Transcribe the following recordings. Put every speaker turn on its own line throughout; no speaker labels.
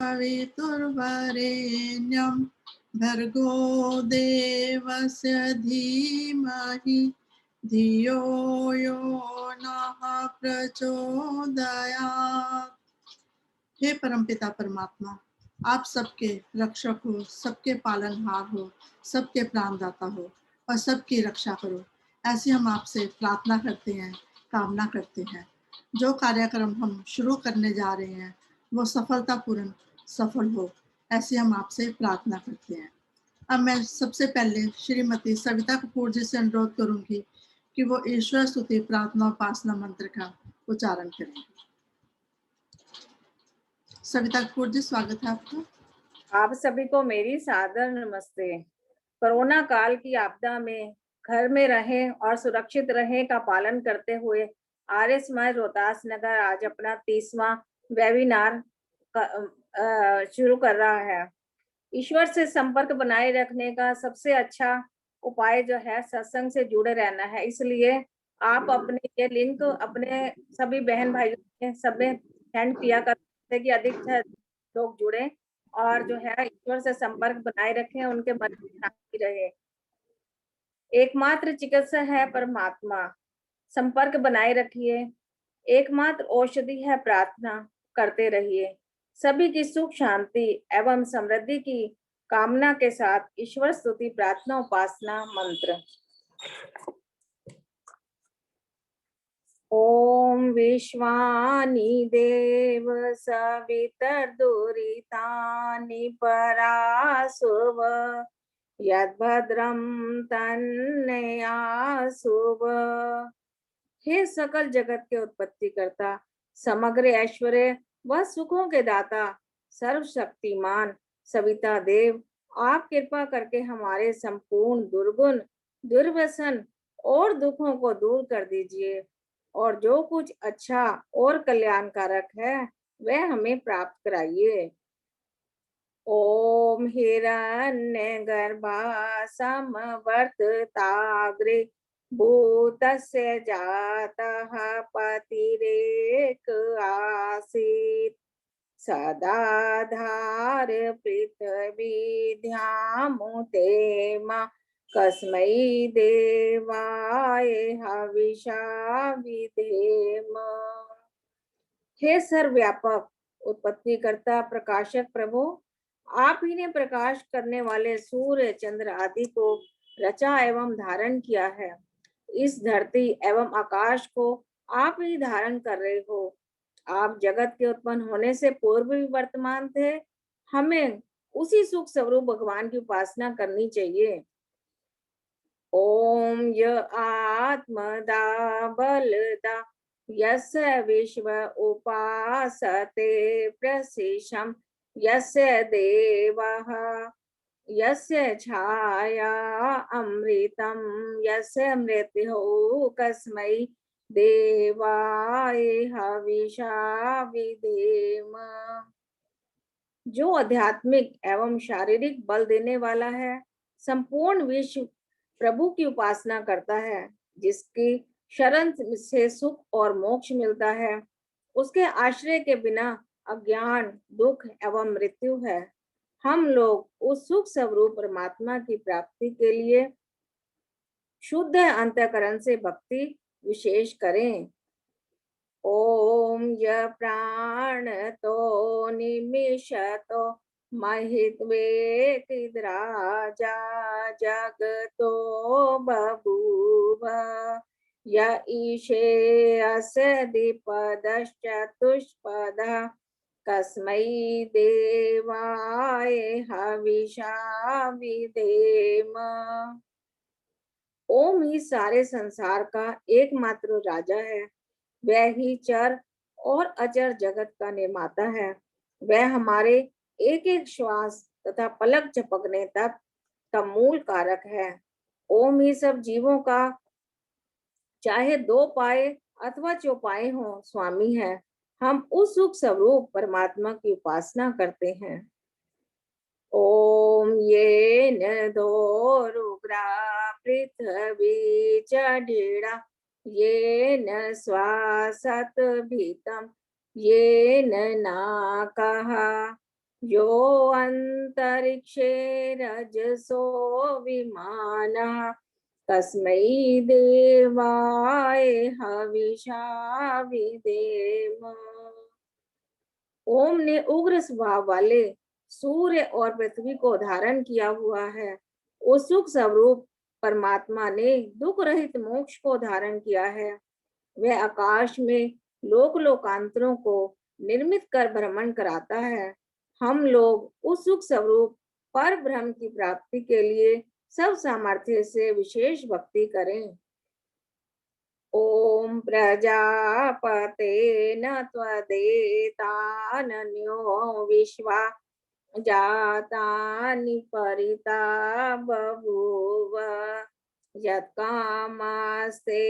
सवितुर्वरेण्यं भर्गो देवस्य धीमहि धियो यो नः प्रचोदयात्। हे परमपिता परमात्मा, आप सबके रक्षक हो, सबके पालनहार हो, सबके प्राणदाता हो और सबकी रक्षा करो, ऐसी हम आपसे प्रार्थना करते हैं, कामना करते हैं। जो कार्यक्रम हम शुरू करने जा रहे हैं वो सफलतापूर्ण सफल हो, ऐसी हम आपसे प्रार्थना करते हैं। अब मैं सबसे पहले श्रीमती सविता कपूर जी से अनुरोध करूंगी कि वो ईश्वर स्तुति प्रार्थना उपासना मंत्र का उच्चारण करेंगे। सविता कपूर जी, स्वागत है आपका।
आप सभी को मेरी सादर नमस्ते। कोरोना काल की आपदा में घर में रहें और सुरक्षित रहें का पालन करते हुए आर्य समाज रोहतास नगर आज अपना 30वां वेबिनार शुरू कर रहा है। ईश्वर से संपर्क बनाए रखने का सबसे अच्छा उपाय जो है सत्संग से जुड़े रहना है। इसलिए आप अपने ये लिंक अपने सभी बहन भाइयों में सब में सेंड किया करते कि अधिक से लोग जुड़े और जो है ईश्वर से संपर्क बनाए रखें, उनके मन में शांति रहे। एकमात्र चिकित्सा है परमात्मा, संपर्क बनाए रखिए। एकमात्र औषधि है प्रार्थना, करते रहिए। सभी की सुख शांति एवं समृद्धि की कामना के साथ ईश्वर स्तुति प्रार्थना उपासना मंत्र। ओम विश्वानि देव सवितर्दुरितानि परासुव यद्भद्रं तन्नयासुव। हे सकल जगत के उत्पत्ति करता, समग्र ऐश्वर्य व सुखों के दाता, सर्वशक्तिमान सविता देव, आप कृपा करके हमारे संपूर्ण दुर्गुण दुर्व्यसन और दुखों को दूर कर दीजिए और जो कुछ अच्छा और कल्याणकारक है वह हमें प्राप्त कराइए। ओम हिरण्यगर्भा समवर्तताग्रे भूतस्य जातः पतिरेक आसीत् सदाधार पृथ्वीध्यामुते मा कस्मै देवाय हविषा विधेम। हे सर्वव्यापक उत्पत्ति करता प्रकाशक प्रभु, आप ही ने प्रकाश करने वाले सूर्य चंद्र आदि को रचा एवं धारण किया है। इस धरती एवं आकाश को आप ही धारण कर रहे हो। आप जगत के उत्पन्न होने से पूर्व भी वर्तमान थे। हमें उसी सुख स्वरूप भगवान की उपासना करनी चाहिए। ओम य आत्मदा बलदा यस्य विश्व उपासते प्रसिशम यस्य देवः यस्य छाया अमृतम यस्य मृत्युः कस्मै देवाय हविषा विधेम। जो आध्यात्मिक एवं शारीरिक बल देने वाला है, संपूर्ण विश्व प्रभु की उपासना करता है, जिसकी शरण से सुख और मोक्ष मिलता है। उसके आश्रय के बिना अज्ञान दुख एवं मृत्यु है। हम लोग उस सुख स्वरूप परमात्मा की प्राप्ति के लिए शुद्ध अंतःकरण से भक्ति विशेष करें। ओम य प्राण तो निमिषतो महित्वेतिद्राजा जगतो बभूव य ईशे अस्य द्विपदश्चतुष्पदः कस्मै देवाय हविषा विधेम। ओम ही सारे संसार का एकमात्र राजा है। वह ही चर और अचर जगत का निर्माता है। वह हमारे एक एक श्वास तथा पलक झपकने तक का मूल कारक है। ओम ही सब जीवों का चाहे दो पाए अथवा चौपाए हो स्वामी है। हम उस सुख स्वरूप परमात्मा की उपासना करते हैं। ओम येन दोरुग्रा पृथ्वी चढ़ीड़ा येन श्वासत भीतम येन नाकः यो अंतरिक्षे रजसो विमानः तस्मै देवाय हविषा विधेम। ओम ने उग्र स्वभाव वाले सूर्य और पृथ्वी को धारण किया हुआ है। उस सुख स्वरूप परमात्मा ने दुख रहित मोक्ष को धारण किया है। वह आकाश में लोक लोकांतरों को निर्मित कर भ्रमण कराता है। हम लोग उस सुख स्वरूप पर ब्रह्म की प्राप्ति के लिए सब सामर्थ्य से विशेष भक्ति करें। ओम प्रजापतेन त्वदेतानन्यो विश्वा जातानि परिता बभूव यत्कामास्ते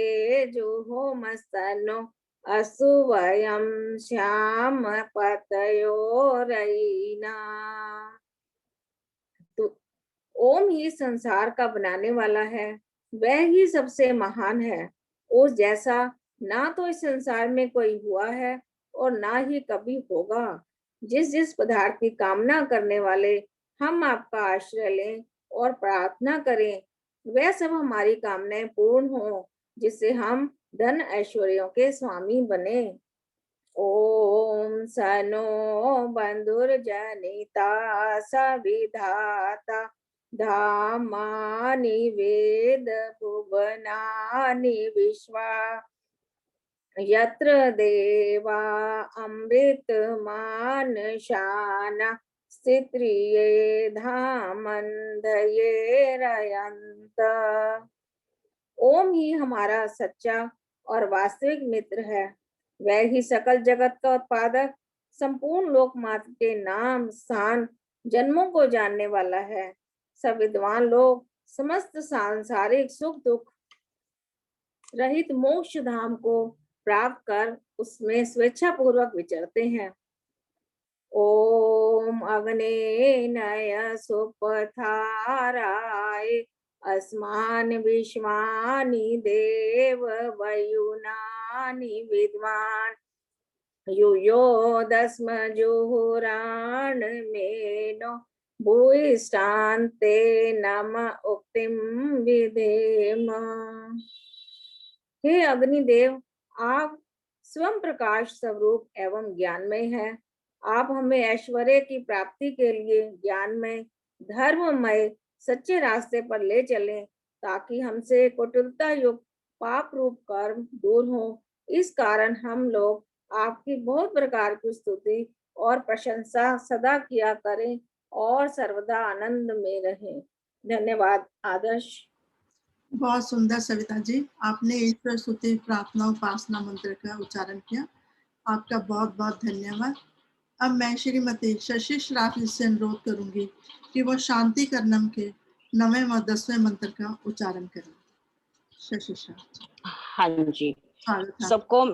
जुहोमस्तनो असु वयं श्याम पतयोरयिना। तो ओम ही संसार का बनाने वाला है, वह ही सबसे महान है। उस जैसा ना तो इस संसार में कोई हुआ है और ना ही कभी होगा। जिस जिस पदार्थ की कामना करने वाले हम आपका आश्रय लें और प्रार्थना करें, वह सब हमारी कामनाएं पूर्ण हो, जिससे हम धन ऐश्वर्यों के स्वामी बने। ओम सनो बंधुर्जनिता सविधाता धामानि वेद भुवनानि विश्वा यत्र देवा अमृतमानशाना स्थित्रिये धामन्धये रयन्त। ओम ही हमारा सच्चा और वास्तविक मित्र है। वह ही सकल जगत का उत्पादक, संपूर्ण लोकमात्र के नाम स्थान जन्मों को जानने वाला है। सब विद्वान लोग समस्त सांसारिक सुख दुख रहित मोक्ष धाम को प्राप्त कर उसमें स्वेच्छा पूर्वक विचरते हैं। ओम अग्ने नय सुपथाराय अस्मान विश्वानि देव वयुनानि विद्वान यूयो दस्म जुहुराण मेनो भूयिष्ठान्ते नम उक्तिम विधेम। हे अग्निदेव, आप स्वयं प्रकाश स्वरूप एवं ज्ञानमय है। आप हमें ऐश्वर्य की प्राप्ति के लिए ज्ञानमय धर्ममय सच्चे रास्ते पर ले चलें, ताकि हमसे कुटिलता युक्त पाप रूप कर्म दूर हो। इस कारण हम लोग आपकी बहुत प्रकार की स्तुति और प्रशंसा सदा किया करें और सर्वदा आनंद में रहें। धन्यवाद। आदर्श।
बहुत सुंदर सविता जी, आपने ईश्वर स्तुति प्रार्थना उपासना मंत्र का उच्चारण किया। आपका बहुत बहुत धन्यवाद। अब मैं श्रीमती शशि श्राफ जी से अनुरोध करूंगी कि वो शांति कर्णम के 9वें व 10वें मंत्र का उच्चारण करें। शशि श्राफ जी।
हाँ जी,
स्वागत है।
सबको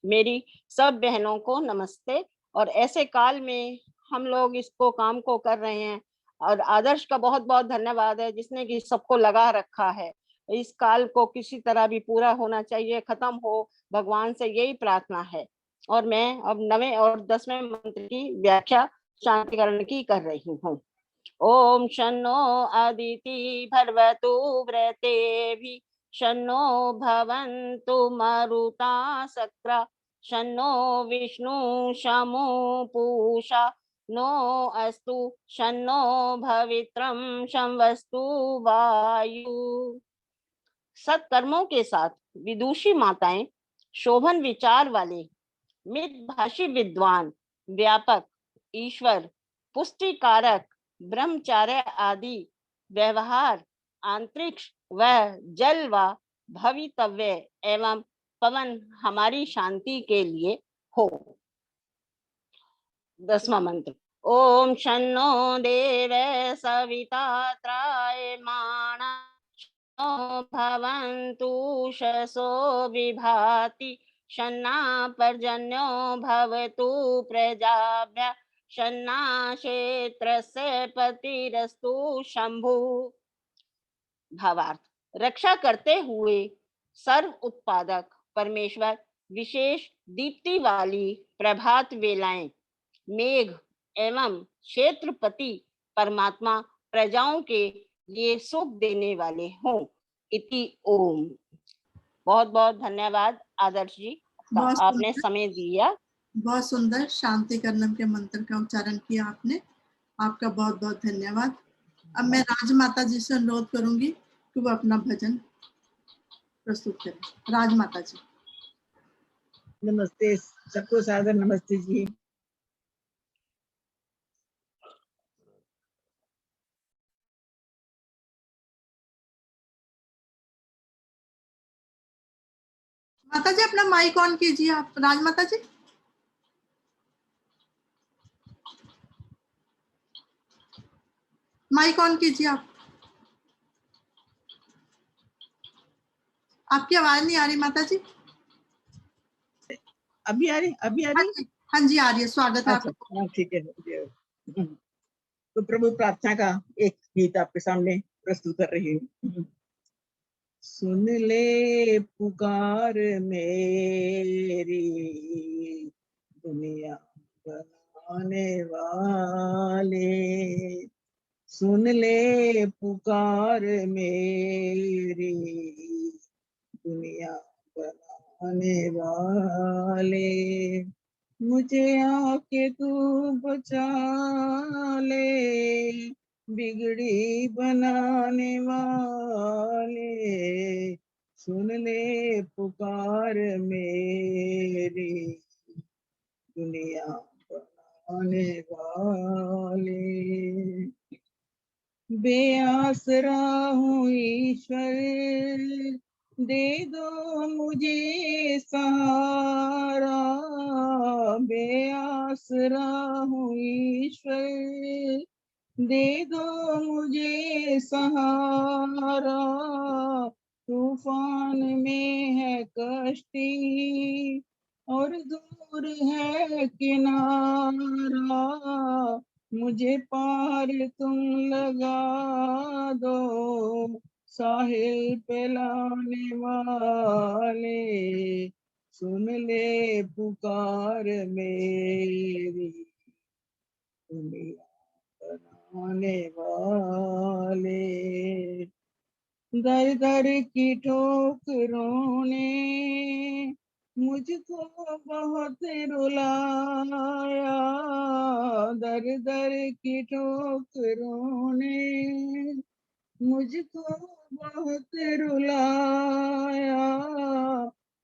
मेरी सब बहनों को नमस्ते। और ऐसे काल में हम लोग इसको काम को कर रहे हैं, और आदर्श का बहुत बहुत धन्यवाद है जिसने कि सबको लगा रखा है। इस काल को किसी तरह भी पूरा होना चाहिए, खत्म हो, भगवान से यही प्रार्थना है। और मैं अब 9वें और 10वें मंत्र की व्याख्या शांतिकरण की कर रही हूँ। ओम शन्नो अदिति भर्वतु व्रतेभि शन्नो भवन्तु मरुता सक्रा शन्नो विष्णु शमु पूषा नो अस्तु शन्नो भवित्रम शंवस्तु वायु। सत्कर्मों के साथ विदुषी माताएं, शोभन विचार वाले, मितभाषी विद्वान, व्यापक, ईश्वर, पुष्टिकारक, ब्रह्मचार्य आदि व्यवहार, अंतरिक्ष व जल व भवितव्य एवं पवन हमारी शांति के लिए हो। 10वां मंत्र। ओम शन्नो देव सविता त्रायमाणा शन्नो भवन्तु शसो विभाति शन्ना पर्जन्यो भवतु प्रजाभ्यः शन्ना क्षेत्रस्य पतिरस्तु शंभु। भावार्थ। रक्षा करते हुए सर्व उत्पादक परमेश्वर विशेष दीप्ति वाली प्रभात वेलाएं, मेघ एवं क्षेत्रपति परमात्मा प्रजाओं के लिए सुख देने वाले हों। इति ओम। बहुत बहुत धन्यवाद आदर्श जी,
बहुत
आपने
सुंदर,
समय दिया।
बहुत सुंदर शांति कर्णम के मंत्र का उच्चारण किया आपने। आपका बहुत बहुत धन्यवाद। अब मैं राजमाता जी से अनुरोध करूंगी कि वो अपना भजन प्रस्तुत करें। राजमाता जी।
नमस्ते, सबको सादर नमस्ते जी।
माता जी अपना माइक ऑन कीजिए आप, राजमाता जी। माइक ऑन कीजिए आप। आपकी आवाज नहीं आ रही माता जी।
अभी आ रही, अभी आ रही?
हाँ जी आ रही है, स्वागत है
अच्छा,
आपका।
हाँ ठीक है। तो प्रभु प्रार्थना का एक गीत आपके सामने प्रस्तुत कर रही हूँ। सुन ले पुकार मेरी, दुनिया बनाने वाले, सुन ले पुकार मेरी, दुनिया बनाने वाले, मुझे आके तू बचा ले, बिगड़ी बनाने वाले, सुन ले पुकार मेरी, दुनिया बनाने वाले। बेआसरा हूँ ईश्वर, दे दो मुझे सहारा, बेआसरा हूँ ईश्वर, दे दो मुझे सहारा, तूफान में है कश्ती और दूर है किनारा, मुझे पार तुम लगा दो, साहिल पे लाने वाले, सुन ले पुकार मेरी, दुनिया बनाने वाले। दर दर की ठोकरों ने मुझको बहुत रुलाया, दर दर की ठोकरों ने मुझको बहुत रुलाया,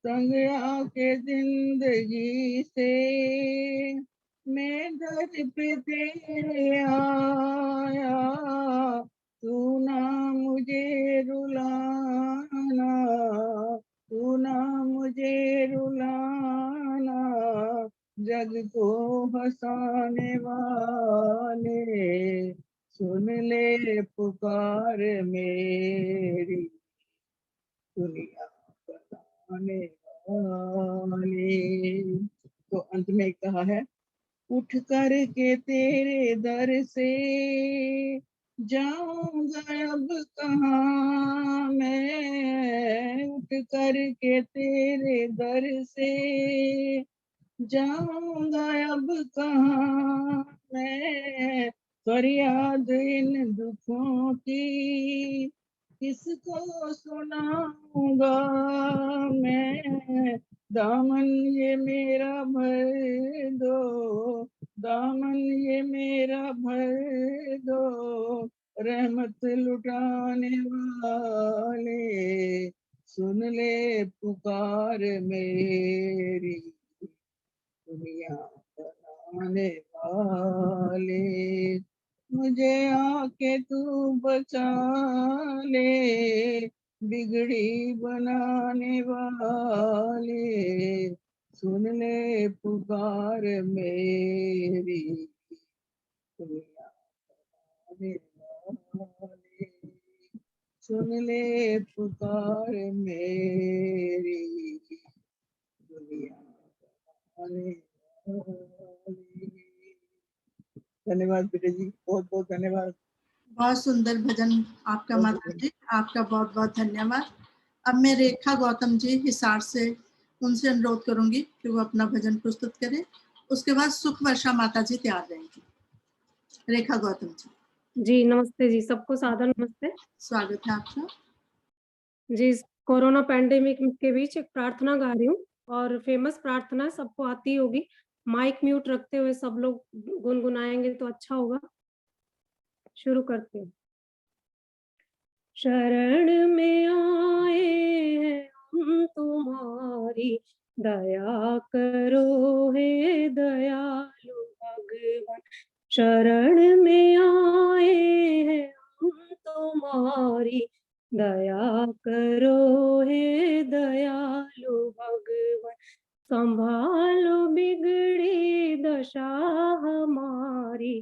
तंग आके जिंदगी से मैं दर पे तेरे आया, तू ना मुझे रुलाना, तू ना मुझे रुलाना, जग को हंसाने वाले, सुन ले पुकार मेरी, दुनिया बनाने वाले। तो अंत में कहा है, उठ कर के तेरे दर से जाऊंगा अब कहाँ मैं, उठ कर के तेरे दर से जाऊंगा अब कहाँ मैं, फरियाद इन दुखों की किसको सुनाऊंगा मैं, दामन ये मेरा भर दो, दामन ये मेरा भर दो, रहमत लुटाने वाले, सुन ले पुकार मेरी, दुनिया बनाने वाले, मुझे आके तू बचा ले, बिगड़ी बनाने वाले, सुन ले पुकार मेरी, दुनिया बनाने वाले, सुन ले पुकार मेरी, दुनिया बनाने वाले। धन्यवाद बेटा जी, बहुत बहुत धन्यवाद।
बहुत सुंदर भजन आपका माता जी, आपका बहुत बहुत धन्यवाद। अब मैं रेखा गौतम जी हिसार से, उनसे अनुरोध करूंगी कि वो अपना भजन प्रस्तुत करें। उसके बाद सुख वर्षा माता जी तैयार रहेंगी। रेखा गौतम जी,
जी नमस्ते जी, सबको सादर नमस्ते।
स्वागत है आपका।
जी, इस कोरोना पैंडेमिक के बीच एक प्रार्थना गा रही हूँ और फेमस प्रार्थना है, सबको आती होगी। माइक म्यूट रखते हुए सब लोग गुनगुनाएँगे तो अच्छा होगा। शुरू करते हैं। शरण में आए हैं हम तुम्हारी, दया करो हे दयालु भगवान। शरण में आए हैं हम तुम्हारी, दया करो हे दयालु भगवान। संभालो बिगड़ी दशा हमारी,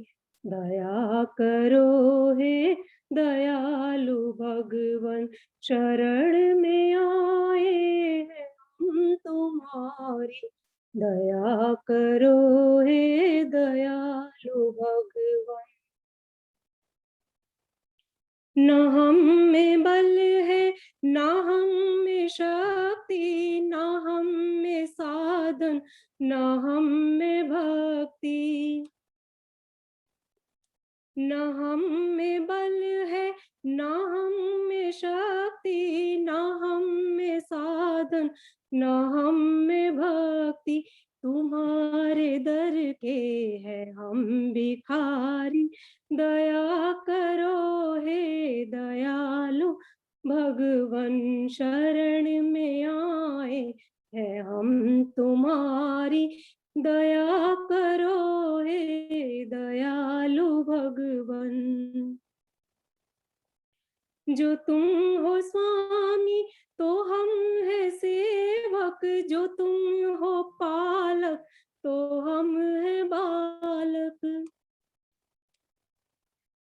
दया करो हे दयालु भगवन। शरण में आए हैं हम तुम्हारी, दया करो हे दयालु भगवन। न हम में बल है न हम में शक्ति, न हम में साधन न हम में भक्ति। न हम में बल है न हम में शक्ति, न हम में साधन न हम में भक्ति। तुम्हारे दर के हैं हम भिखारी, दया करो हे दयालु भगवन। शरण में आए हैं हम तुम्हारी, दया करो हे दयालु भगवन। जो तुम हो स्वामी तो हम है सेवक, जो तुम हो पालक तो हम है बालक।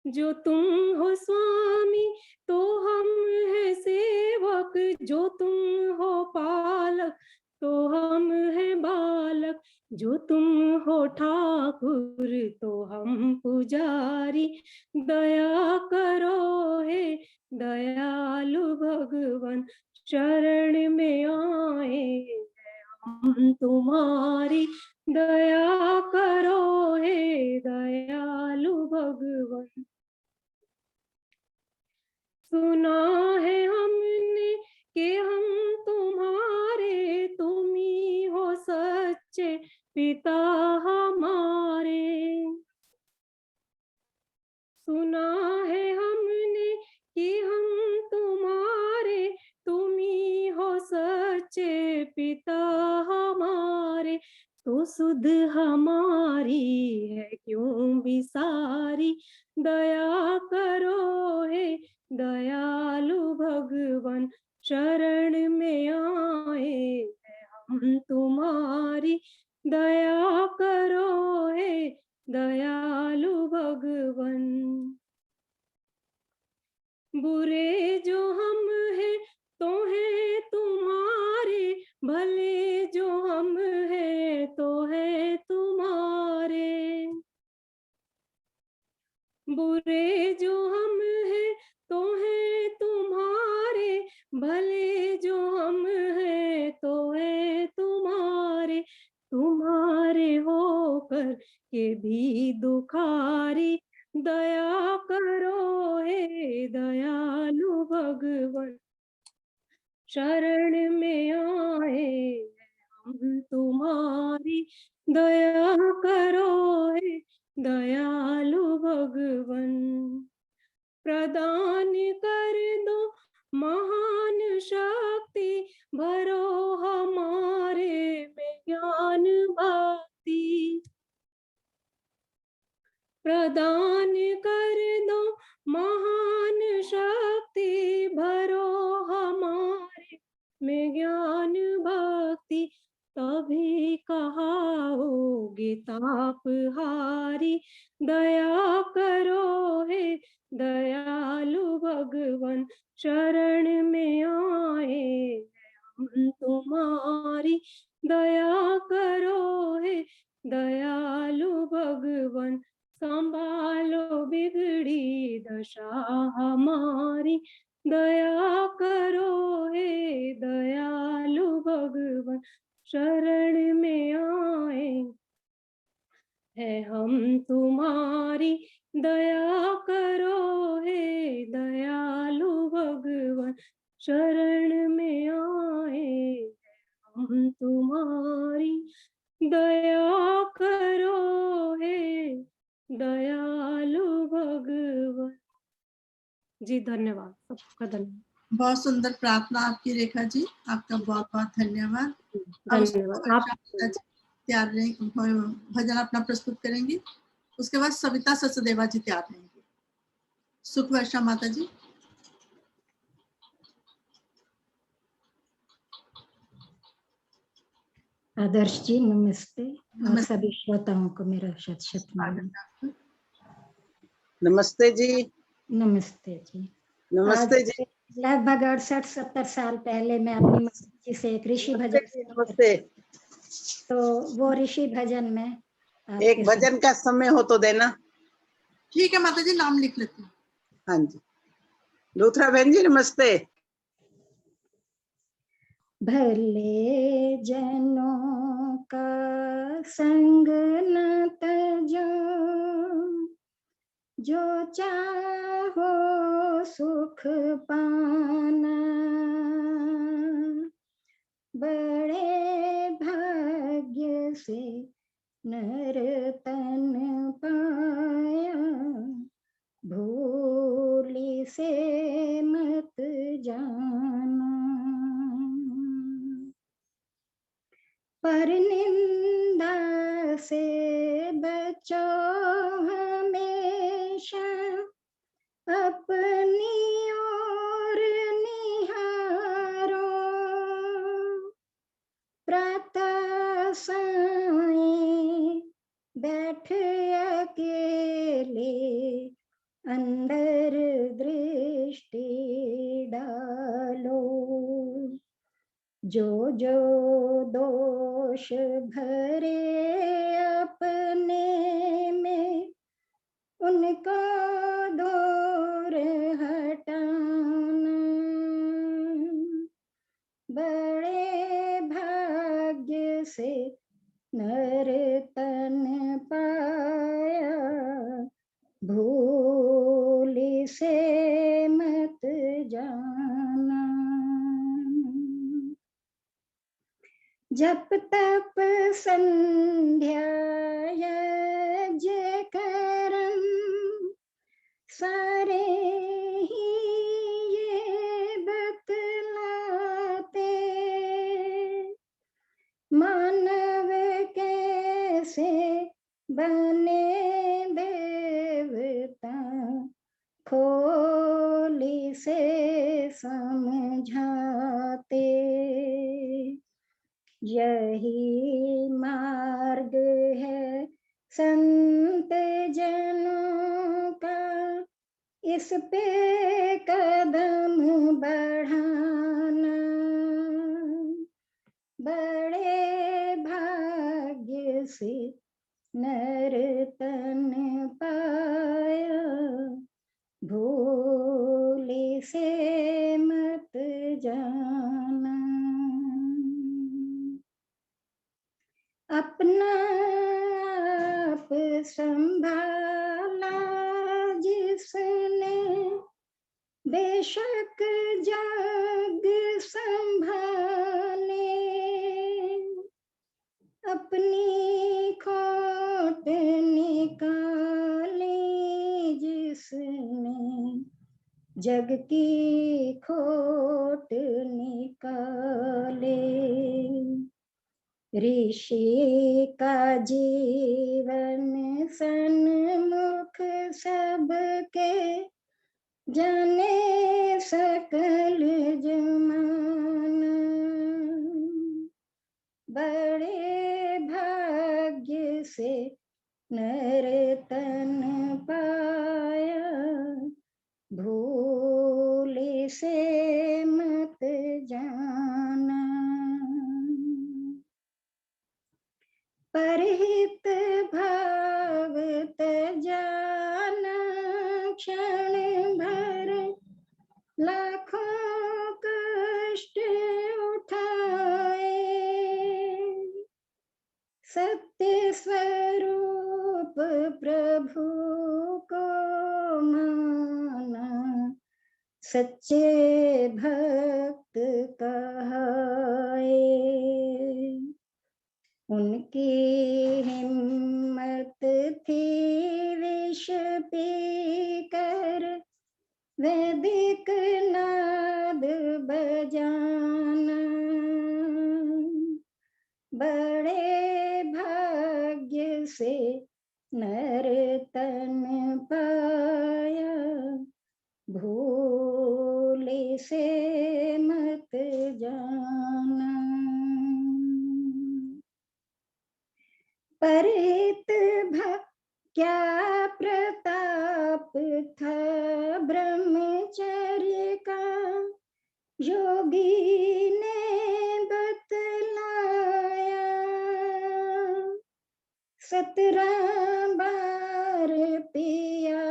जो तुम हो स्वामी तो हम है सेवक, जो तुम हो पालक तो हम है बालक। जो तुम हो ठाकुर तो हम पुजारी, दया करो हे दयालु भगवन। शरण में आए हैं हम तुम्हारी, दया करो हे दयालु भगवन। सुना है हमने कि हम तुम्हारे, तुम ही हो सच्चे पिता हमारे। सुना है हमने कि हम तुम्हारे, तुम ही हो सच्चे पिता हमारे। तो सुध हमारी है क्यों बिसारी, दया करो हे दयालु भगवन। शरण में आए हैं हम तुम्हारी, दया करो हे दयालु भगवन। बुरे जो हम हैं तो हैं तुम्हारे, भले जो हम हैं तो है तुम्हारे। बुरे जो हम हैं तो हैं तुम्हारे, भले जो हम हैं तो है तुम्हारे। तुम्हारे होकर के भी दुखारी, दया करो हे दयालु भगवन। शरण में आए हम तुम्हारी, दया करो हे दयालु भगवन। प्रदान कर दो महान शक्ति, भरो हमारे में ज्ञान भक्ति। प्रदान कर दो महान शक्ति, भरो हमारे में ज्ञान भक्ति। तभी कहाओगे तापहारी, दया करो हे दयालु भगवन। शरण में आए हैं हम तुम्हारी, दया करो हे दयालु भगवन। संभालो बिगड़ी दशा हमारी, दया करो हे दयालु भगवन। शरण में आए है हम तुम्हारी, दया करो हे दयालु भगवान, शरण में आए हम तुम्हारी, दया करो हे दयालु भगवान। जी धन्यवाद, सबका धन्यवाद।
बहुत सुंदर प्रार्थना आपकी रेखा जी, आपका बहुत बहुत धन्यवाद। अब
धन्यवाद आप।
तैयार रहेंगे, भजन अपना प्रस्तुत करेंगी। उसके बाद सविता सचदेवा जी तैयार रहेंगी। सुख वर्षा माता जी।
आदर्श जी नमस्ते, और सभी श्रोताओं को मेरा शत शत नमन।
नमस्ते जी।
नमस्ते जी।
नमस्ते जी।
लगभग 68-70 साल पहले मैं अपनी माता जी से एक ऋषि भजन,
नमस्ते,
तो वो ऋषि भजन में
एक भजन का समय हो तो देना।
ठीक है माता जी, नाम लिख लेती हूँ।
हाँ जी, लूथरा बहन जी नमस्ते।
भले जनों का संग न तजो, जो चाहो सुख पाना, बड़े भाग्य से नर तन पाया, भूली से मत जाना। पर निंदा से बचो हमेशा, अपनी ओर निहारो, प्रातः सायं बैठ अकेले, अंदर दृष्टि डालो। जो जो दोष भरे अपने में, उनको दूर हटाना, बड़े भाग्य से नर तन पाया, भूल से मत जाना। जप तप संध्या यज्ञ कर्म, सारे ही ये बतलाते, मानव कैसे बने देवता, खोली से समझाते। यही मार्ग है संत जनों का, इस पे कदम बढ़ाना, बड़े भाग्य से नर तन पाया, भूल से मत जाना। अपना आप संभाला जिसने, बेशक जग संभाले, अपनी खोट निकाली जिसने, जग की खोट निकाले। ऋषि का जीवन सन्मुख सबके, जाने सकल जमाना, बड़े भाग्य से नर तन पाया, भूल से मत जाना। परहित भाव तजाना, क्षण भर लाखों कष्ट उठाए, सत्य स्वरूप सच्चे भक्त कहाए। उनकी हिम्मत थी विष पीकर वैदिक नाद बजाना। बड़े भाग्य से नर तन पाया, भूल से मत जाना। परित क्या प्रताप था ब्रह्मचर्य का, योगी ने बतलाया। 17 बार पिया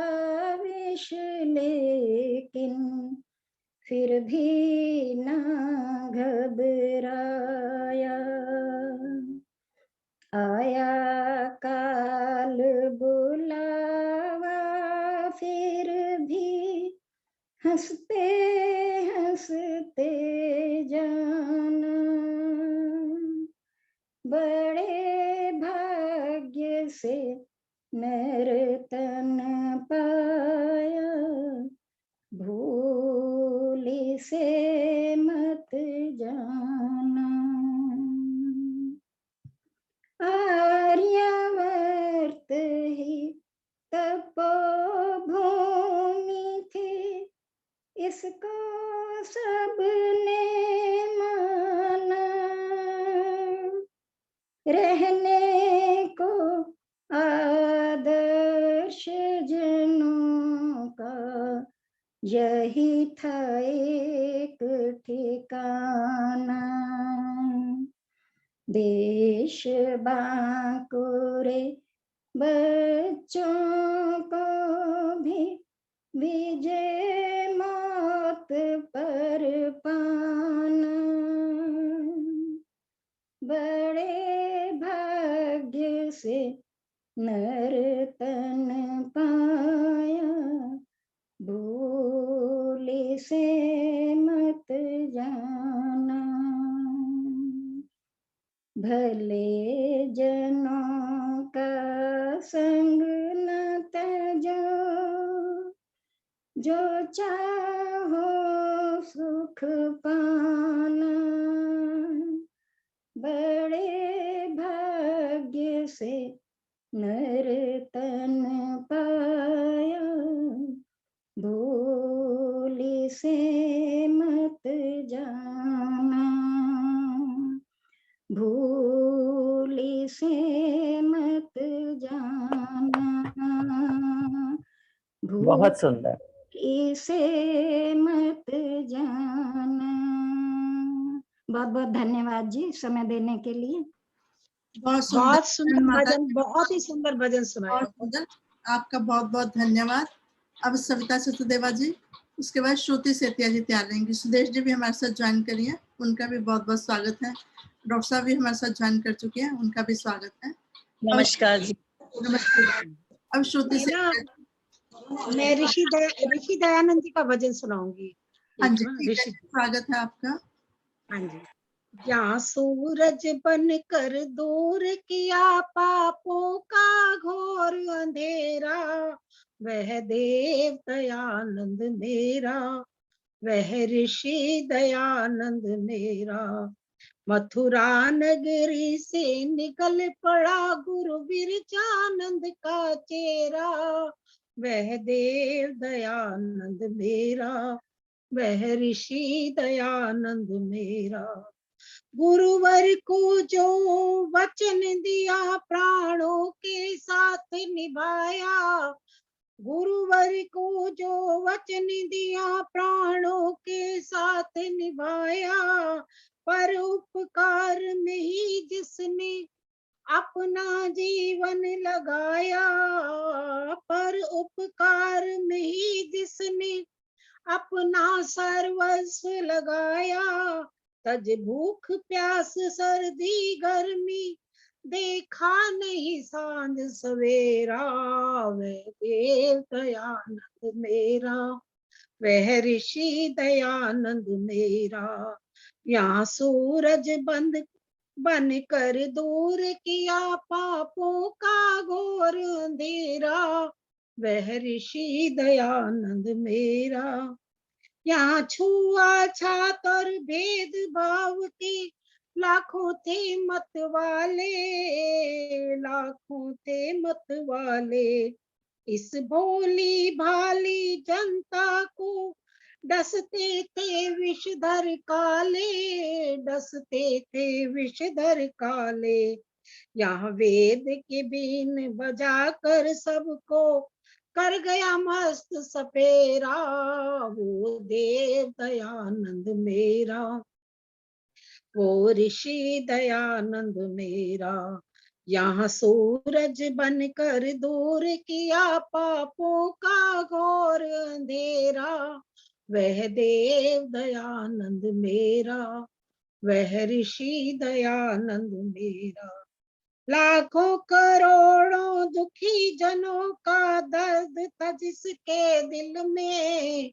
विष लेकिन फिर भी ना घबराया। आया काल बुलावा फिर भी हंसते हंसते जाना। बड़े भाग्य से नर तन पाया, भूल से मत जाना। आर्यावर्त ही तपोभूमि थी, इसको सबने माना। रहने को आदर्श जनों का यही था एक ठिकाना। देश बांकुरे बच्चों को भी विजय मौत पर पाना। बड़े भाग्य से नर तन पाया, भूल से मत जाना। भले जनों का संग न तजो, जो चाहो सुख पाना। बड़े भाग्य से नर तन पाया, भूल से मत जाना। भूल से मत जाना।
बहुत सुंदर।
इसे मत जाना। बहुत बहुत धन्यवाद जी समय देने के लिए।
बहुत
सुंदर भजन, बहुत ही सुंदर भजन सुनाया।
बहुत सुंदर, आपका बहुत बहुत धन्यवाद। अब सविता सचदेवा जी, उसके बाद श्रुति सेतिया जी तैयार रहेंगी। सुदेश जी भी हमारे साथ ज्वाइन करिए, उनका भी बहुत बहुत स्वागत है। डॉक्टर साहब भी हमारे साथ ज्वाइन कर चुके हैं, उनका भी स्वागत है।
नमस्कार जी।
नमस्कार। अब श्रुति सेतिया,
मैं ऋषि दयानंद जी का भजन सुनाऊंगी।
हाँ जी, स्वागत है आपका।
हाँ जी। या सूरज बन कर दूर किया पापों का घोर अंधेरा, वह देव दयानंद मेरा, वह ऋषि दयानंद मेरा। मथुरा नगरी से निकल पड़ा गुरु बिरजानंद का चेहरा, वह देव दयानंद मेरा, वह ऋषि दयानंद मेरा। गुरुवर को जो वचन दिया प्राणों के साथ निभाया, गुरुवर को जो वचन दिया प्राणों के साथ निभाया। पर उपकार में ही जिसने अपना जीवन लगाया, पर उपकार में ही जिसने अपना सर्वस्व लगाया। तज भूख प्यास सर्दी गर्मी देखा नहीं सांझ सवेरा, वह देव दयानंद मेरा, वह ऋषि दयानंद मेरा। यहाँ सूरज बन कर दूर किया पापों का घोर अंधेरा, वह ऋषि दयानंद मेरा। यहाँ छुआछात और भेदभाव के लाखों थे मत वाले, लाखों थे मत वाले। इस भोली भाली जनता को डसते थे विषधर काले, डसते थे विषधर काले। यहाँ वेद के बीन बजा कर सबको कर गया मस्त सपेरा, वो देव दयानंद मेरा, वो ऋषि दयानंद मेरा। यहाँ सूरज बनकर दूर किया पापों का घोर अंधेरा, वह देव दयानंद मेरा, वह ऋषि दयानंद मेरा। लाखों करोड़ों दुखी जनों का दर्द था जिसके दिल में,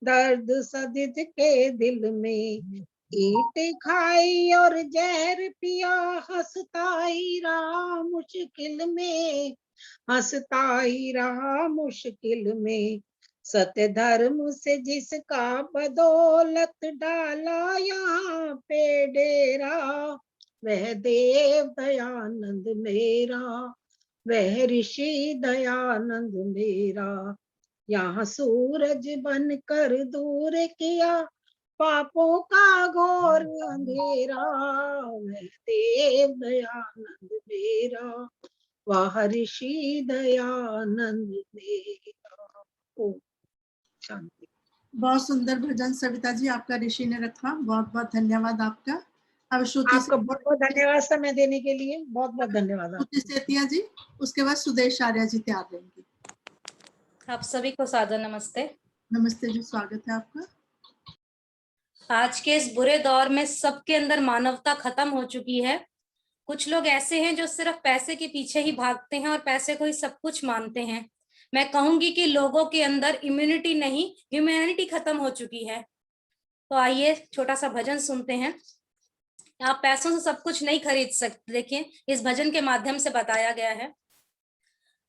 दर्द सदिद के दिल में। ईंट खाई और जहर पिया, हंसता ही रहा मुश्किल में, हंसता ही रहा मुश्किल में। सत्य धर्म से जिसका बदौलत डाला यहाँ पे डेरा, वह देव दयानंद मेरा, वह ऋषि दयानंद मेरा। यहाँ सूरज बनकर दूर किया पापों का घोर अंधेरा, वह देव दयानंद मेरा, वह ऋषि दयानंद मेरा। ओम शांति।
बहुत सुंदर भजन सविता जी आपका ऋषि ने रखा, बहुत बहुत धन्यवाद आपका। अब श्रुति
आपको बहुत बहुत धन्यवाद समय देने के लिए, बहुत बहुत धन्यवाद।
श्रुति सेतिया जी, उसके बाद सुदेश आर्या जी तैयार रहेंगे।
आप सभी को सादर नमस्ते।
नमस्ते जी, स्वागत है आपका।
आज के इस बुरे दौर में सबके अंदर मानवता खत्म हो चुकी है। कुछ लोग ऐसे हैं जो सिर्फ पैसे के पीछे ही भागते हैं और पैसे को ही सब कुछ मानते हैं। मैं कहूंगी कि लोगों के अंदर इम्यूनिटी नहीं, ह्यूमैनिटी खत्म हो चुकी है। तो आइए छोटा सा भजन सुनते हैं। आप पैसों से सब कुछ नहीं खरीद सकते। देखिए इस भजन के माध्यम से बताया गया है,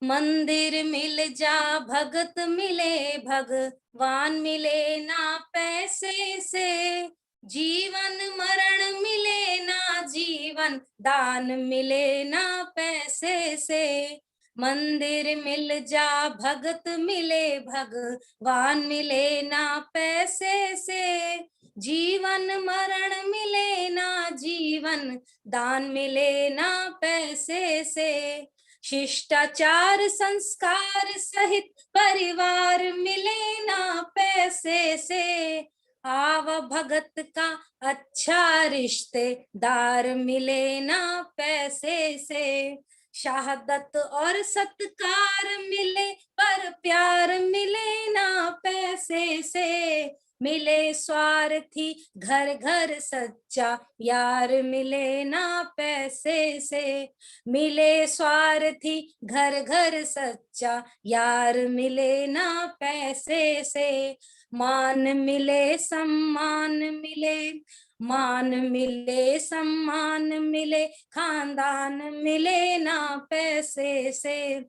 मंदिर मिल जा भगत मिले भगवान मिले ना पैसे से, जीवन मरण मिले ना जीवन दान मिले ना पैसे से। मंदिर मिल जा भगत मिले भगवान मिले ना पैसे से, जीवन मरण मिले ना जीवन दान मिले ना पैसे से। शिष्टाचार संस्कार सहित परिवार मिले ना पैसे से, आव भगत का अच्छा रिश्तेदार मिले ना पैसे से। शहादत और सत्कार मिले पर प्यार मिले ना पैसे से, मिले स्वार्थी घर घर सच्चा यार मिले ना पैसे से, मिले स्वार्थी घर घर सच्चा यार मिले ना पैसे से। मान मिले सम्मान मिले, मान मिले सम्मान मिले खानदान मिले ना पैसे से,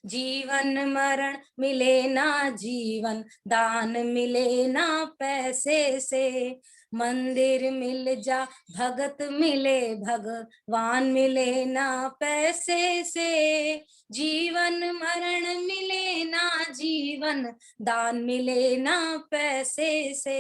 जीवन मरण मिले ना जीवन दान मिले ना पैसे से। मंदिर मिल जा भगत मिले भगवान मिले ना पैसे से, जीवन मरण मिले ना जीवन दान मिले ना पैसे से।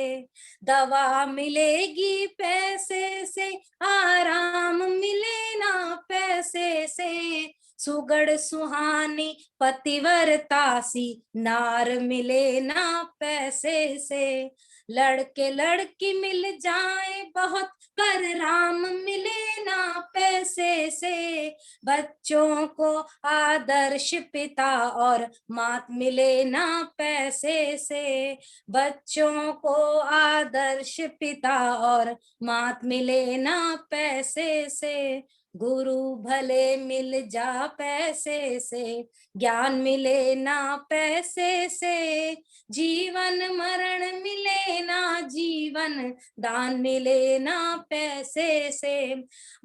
दवा मिलेगी पैसे से, आराम मिले ना पैसे से, सुगढ़ सुहानी पतिव्रता सी नार मिले ना पैसे से। लड़के लड़की मिल जाए बहुत पर राम मिले ना पैसे से, बच्चों को आदर्श पिता और मात मिले ना पैसे से, बच्चों को आदर्श पिता और मात मिले ना पैसे से। गुरु भले मिल जा पैसे से, ज्ञान मिले ना पैसे से, जीवन मरण मिले ना जीवन दान मिले ना पैसे से,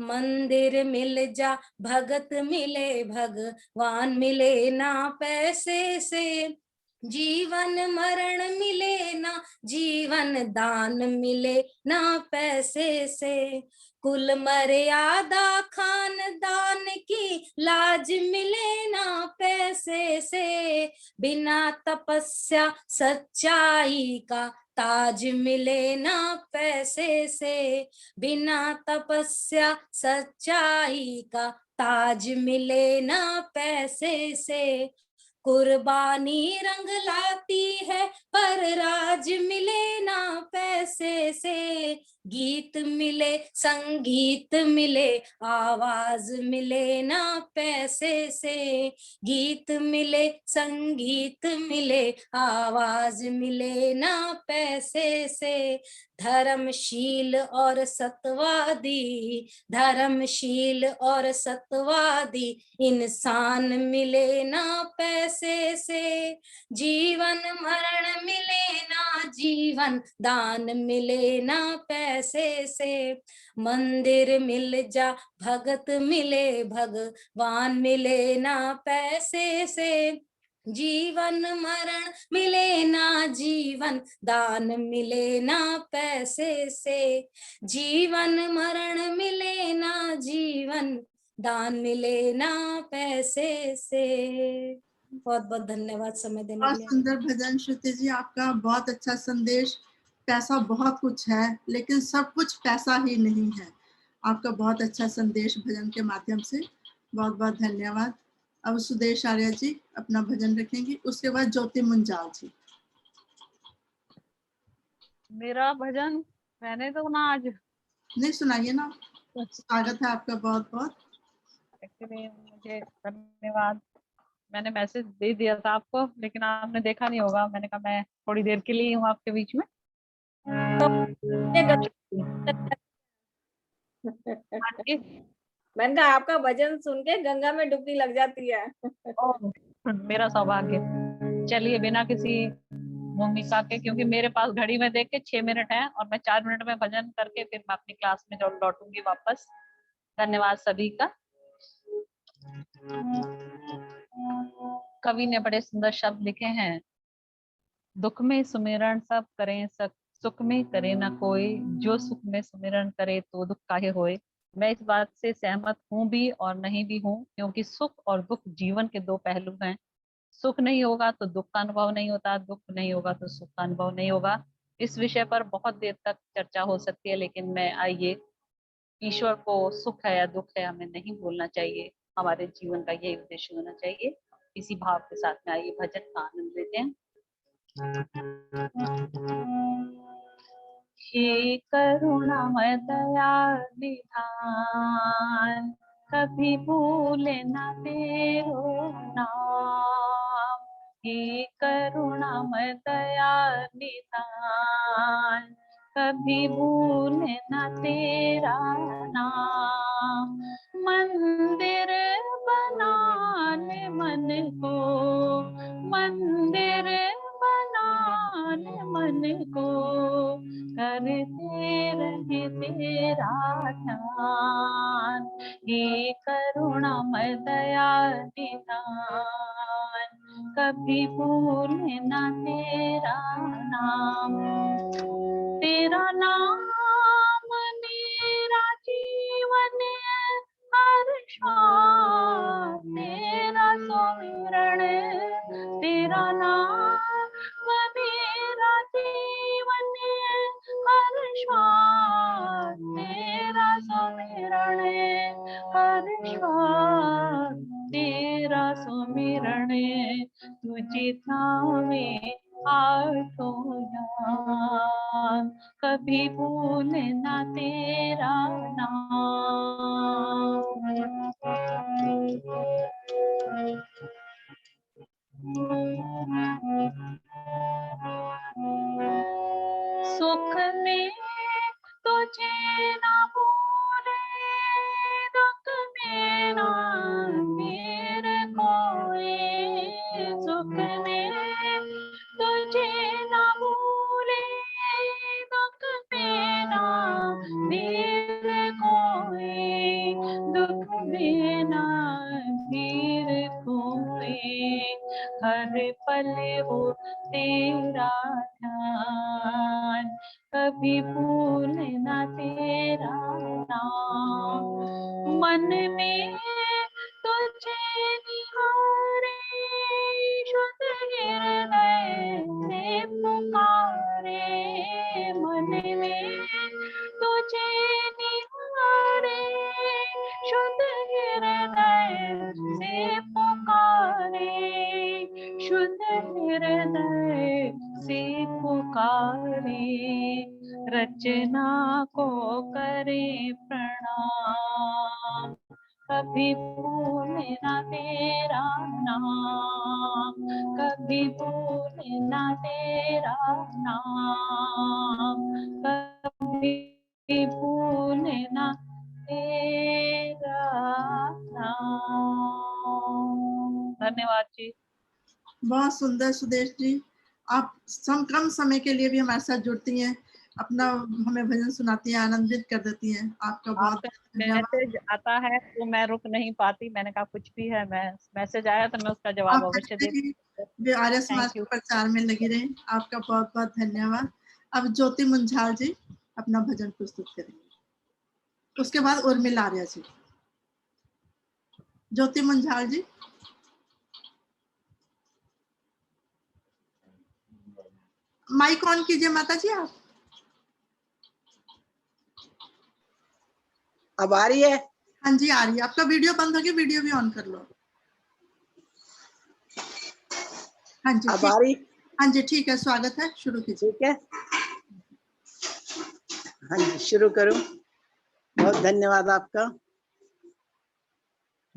मंदिर मिल जा भगत मिले भगवान मिले ना पैसे से, जीवन मरण मिले ना जीवन दान मिले ना पैसे से, कुल मर्यादा खानदान की लाज मिले ना पैसे से, बिना तपस्या सच्चाई का ताज मिले ना पैसे से, बिना तपस्या सच्चाई का ताज मिले ना पैसे से, कुर्बानी रंग लाती है पर राज मिले ना पैसे से, गीत मिले संगीत मिले आवाज मिले ना पैसे से, गीत मिले संगीत मिले आवाज मिले ना पैसे से, धर्मशील और सत्यवादी, धर्मशील और सत्यवादी इंसान मिले ना पैसे से, जीवन मरण मिले ना जीवन दान मिले ना पैसे से, मंदिर मिल जा भगत मिले भगवान मिले ना पैसे से, जीवन मरण मिले ना जीवन दान मिले ना पैसे से, जीवन मरण मिले ना जीवन दान मिले ना पैसे से। बहुत बहुत धन्यवाद समय देने
बहुत
के लिए।
सुंदर भजन श्रुति जी, आपका बहुत अच्छा संदेश। पैसा बहुत कुछ है लेकिन सब कुछ पैसा ही नहीं है। आपका बहुत अच्छा संदेश भजन के माध्यम से, बहुत बहुत धन्यवाद। अब सुदेश आर्य जी अपना भजन रखेंगे, उसके बाद ज्योति मुंजाल जी।
मेरा भजन मैंने तो ना आज
नहीं सुनाइए ना, स्वागत है आपका बहुत बहुत।
एक्चुअली मुझे धन्यवाद, मैंने मैसेज दे दिया था आपको लेकिन आपने देखा नहीं होगा। मैंने कहा मैं थोड़ी देर के लिए हूँ आपके बीच में।
मैंने कहा आपका भजन सुन के गंगा में डुबकी लग जाती है।
मेरा सौभाग्य। चलिए बिना किसी भूमिका के, क्योंकि मेरे पास घड़ी में देख के 6 मिनट है और मैं 4 मिनट में भजन करके फिर मैं अपनी क्लास में लौटूंगी वापस। धन्यवाद सभी का। कवि ने बड़े सुंदर शब्द लिखे हैं, दुख में सुमिरन सब करें सुख में करे ना कोई, जो सुख में सुमिरन करे तो दुख काहे होए। मैं इस बात से सहमत हूँ भी और नहीं भी हूँ, क्योंकि सुख और दुख जीवन के दो पहलू हैं। सुख नहीं होगा तो दुख का अनुभव नहीं होता, दुख नहीं होगा तो सुख का अनुभव नहीं होगा। इस विषय पर बहुत देर तक चर्चा हो सकती है, लेकिन मैं आइए, ईश्वर को सुख है या दुख है हमें नहीं बोलना चाहिए, हमारे जीवन का यही उद्देश्य होना चाहिए। इसी भाव के साथ में आइए भजन का आनंद लेते हैं। हे करुणामय दयाल निधान, कभी भूले ना तेरो नाम। हे करुणामय दयाल निधान, कभी भूले ना तेरा नाम। मंदिर बनाने मन को, मंदिर बनाने मन को, करते रहे तेरा ध्यान। हे करुणामय दयाल निधान, कभी भूले ना तेरा नाम। तेरा नाम मेरा जीवन है, हर श्वास तेरा सुमिरण। तेरा नाम मेरा जीवन है, हर श्वास तेरा सुमिरण। हर श्वास तेरा सुमिरण, तुझे थामे आठों याम, कभी भूले ना तेरा नाम। सुख में तुझे ना भूले, दुख पल हो तेरा ध्यान, कभी भूले ना तेरा नाम। मन में तुझे निहारे, शुद्ध हृदय से पुकारे। मन में तुझे निहारे, शुद्ध हृदय से पुकारे, शुद्ध हृदय से पुकारे। रचना को करे प्रणाम, कभी भूले ना तेरा नाम, कभी भूले ना तेरा नाम, कभी भूले ना तेरा नाम। धन्यवाद जी।
बहुत सुंदर सुदेश जी, आप कम समय के लिए भी हमारे साथ जुड़ती हैं, अपना हमें भजन सुनाती हैं, आनंदित कर देती हैं। आपका बहुत धन्यवाद।
मैसेज आता है तो मैं रुक नहीं पाती, मैंने कहा कुछ भी है, मैं मैसेज आया तो मैं उसका जवाब
आप
अवश्य देती
भी आर्य समाज के प्रचार में लगी रहे। आपका बहुत बहुत धन्यवाद। अब ज्योति मुंजाल जी अपना भजन प्रस्तुत करेंगे, उसके बाद उर्मिला आर्य जी। ज्योति मुंजाल जी। माइक ऑन कीजिए माता जी आप।
अब आ रही है?
हाँ जी आ रही है। आपका वीडियो बंद हो गया, वीडियो भी ऑन कर लो। हाँ जी
अब आ रही?
हाँ जी ठीक है, स्वागत है, शुरू कीजिए।
ठीक है, हाँ जी शुरू करूं। बहुत धन्यवाद आपका।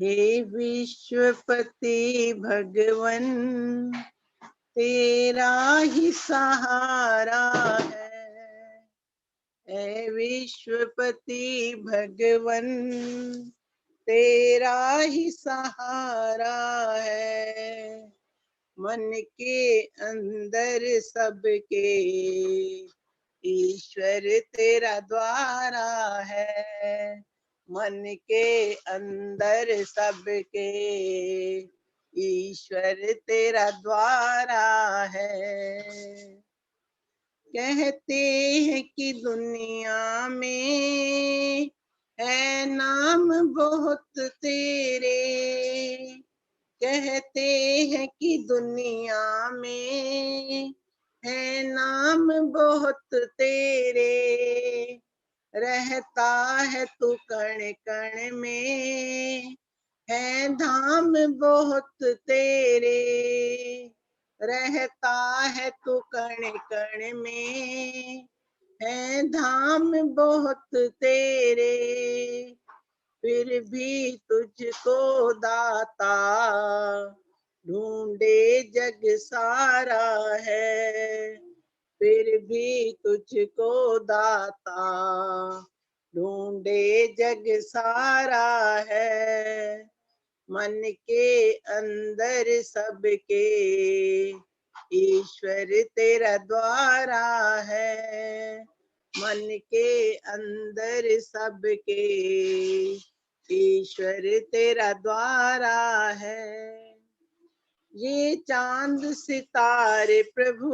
हे विश्वपति भगवन, तेरा ही सहारा है। हे विश्वपति भगवन, तेरा ही सहारा है। मन के अंदर सबके ईश्वर तेरा द्वारा है। मन के अंदर सबके ईश्वर तेरा द्वारा है। कहते हैं कि दुनिया में है नाम बहुत तेरे, कहते हैं कि दुनिया में है नाम बहुत तेरे। रहता है तू कण कण में, है धाम बहुत तेरे। रहता है तू कण कण में, है धाम बहुत तेरे। फिर भी तुझको दाता ढूंढे जग सारा है। फिर भी तुझको दाता ढूंढे जग सारा है। मन के अंदर सबके ईश्वर तेरा द्वारा है। मन के अंदर सबके ईश्वर तेरा द्वारा है। ये चांद सितारे प्रभु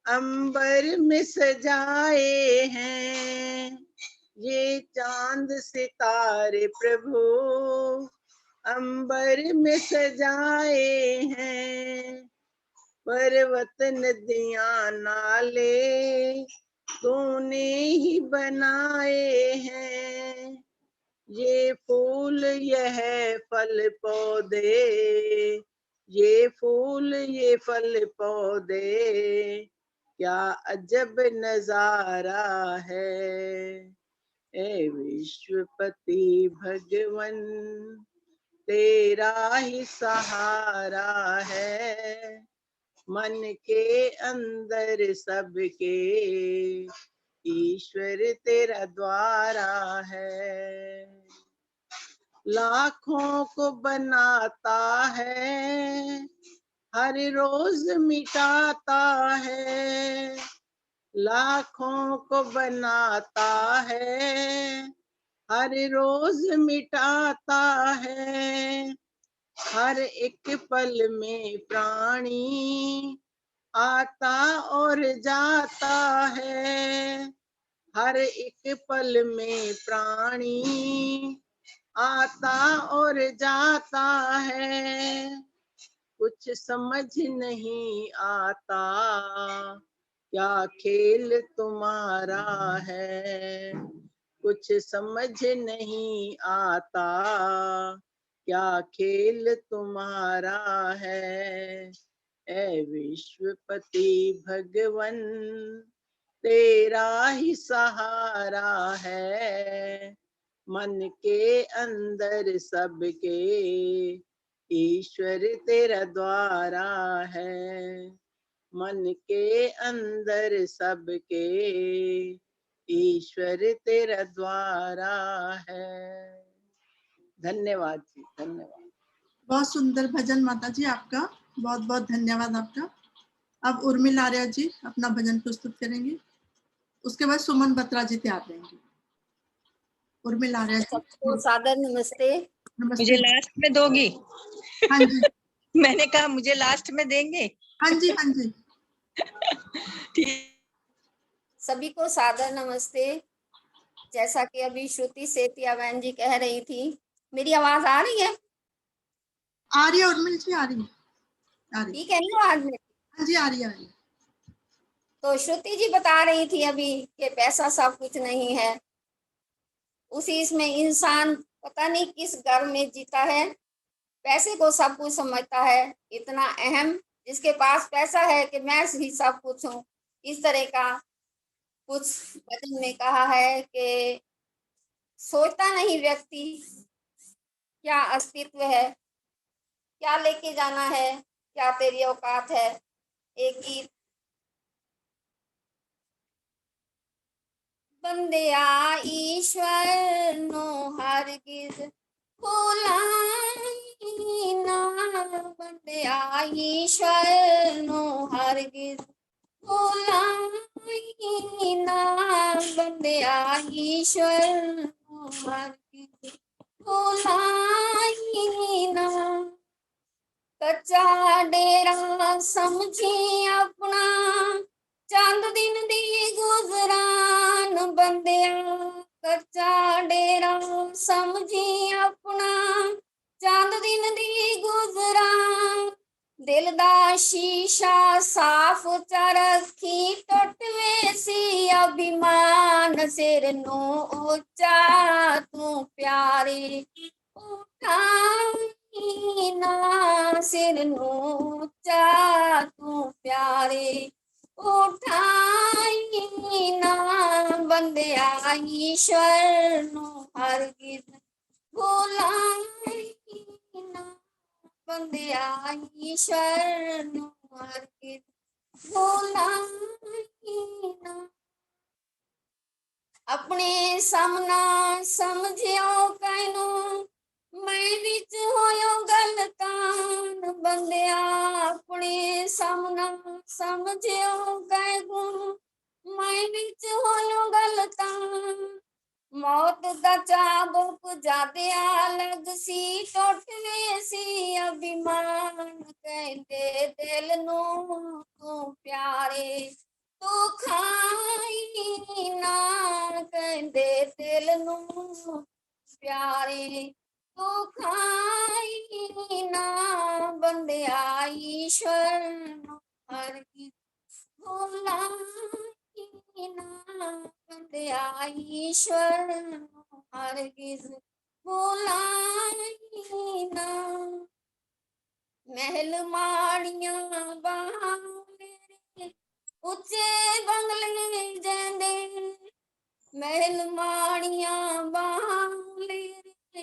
अंबर में सजाए हैं। ये चांद सितारे प्रभु अंबर में सजाए हैं। पर्वत नदियां नाले तूने ही बनाए हैं। ये फूल यह फल पौधे, ये फूल ये फल पौधे, क्या अजब नजारा है। ए विश्वपति भगवन, तेरा ही सहारा है। मन के अंदर सबके ईश्वर तेरा द्वारा है। लाखों को बनाता है, हर रोज मिटाता है। लाखों को बनाता है, हर रोज मिटाता है।
हर एक पल में प्राणी आता और जाता है, हर एक पल में प्राणी आता और जाता है, कुछ समझ नहीं आता क्या खेल तुम्हारा है, कुछ समझ नहीं आता क्या खेल तुम्हारा है। ऐ विश्वपति भगवन तेरा ही सहारा है, मन के अंदर सबके ईश्वर तेरा द्वारा है, मन के अंदर सबके ईश्वर तेरा द्वारा है। धन्यवाद जी, धन्यवाद।
बहुत सुंदर भजन माता जी आपका, बहुत बहुत धन्यवाद आपका। अब उर्मिला आर्या जी अपना भजन प्रस्तुत करेंगे, उसके बाद सुमन बत्रा जी तैयार रहेंगे। उर्मिला आर्या जी।
सबको सादर नमस्ते।
नमस्ते।
मुझे लास्ट में दोगी?
हाँ जी।
मैंने कहा मुझे लास्ट में देंगे।
हाँ जी, हाँ जी।
ठीक।
सभी को सादर नमस्ते। जैसा कि अभी श्रुति सेतिया बहन जी कह रही थी, मेरी आवाज आ रही है?
आ रही है उर्मिल जी, आ रही है।
ठीक है ना आवाज में?
हाँ जी, आ रही है।
तो श्रुति जी बता रही थी अभी कि पैसा सब कुछ नहीं है, उसी इसमें इंसान पता नहीं किस घर में जीता है, पैसे को सब कुछ समझता है, इतना अहम, जिसके पास पैसा है कि मैं ही सब कुछ हूँ, इस तरह का कुछ वचन में कहा है कि सोचता नहीं व्यक्ति क्या अस्तित्व है, क्या लेके जाना है, क्या तेरी औकात है। एक गीत, बंदिया ईश्वर नो हरगिज भुलाई ना, बंदिया ईश्वर नो हरगिज भुलाई ना, बंदिया ईश्वर नो हरगिज भुलाई ना। कच्चा डेरा समझी अपना, चंद दिन दी गुजरान बंदिया, कच्चा डेरा समझी अपना, चंद दिन दी गुजरान। दिल दा शीशा साफ च रखी, टुट वेसी अभिमान, सिर नू ऊंचा तू प्यारे उठाई ना, सिर नू ऊंचा तू प्यारे उठाई ना, बंदिया ईश्वर नू हरगिज भुलाई ना, बंदिया ईश्वर नू हरगिज भुलाई ना। अपने सामना समझियो कैनू, मैं विच होयो गलतान, बंदिया अपने सामना समझियो कैनू, मैं विच होयो गलतान। मौत दा चाबुक जादिया लगसी, टुट वेसी अभिमान, कहंदे दिल नू तू प्यारे तू खाई ना, कहंदे दिल नू प्यारे तू खाई ना, बंदिया ईश्वर नू हरगिज भुलाई ना, बंदिया ईश्वर नू हरगिज भुलाई ना। महल माड़ियां बाहर उच्चे बंगले जैंदे, महल माड़ियां बाहले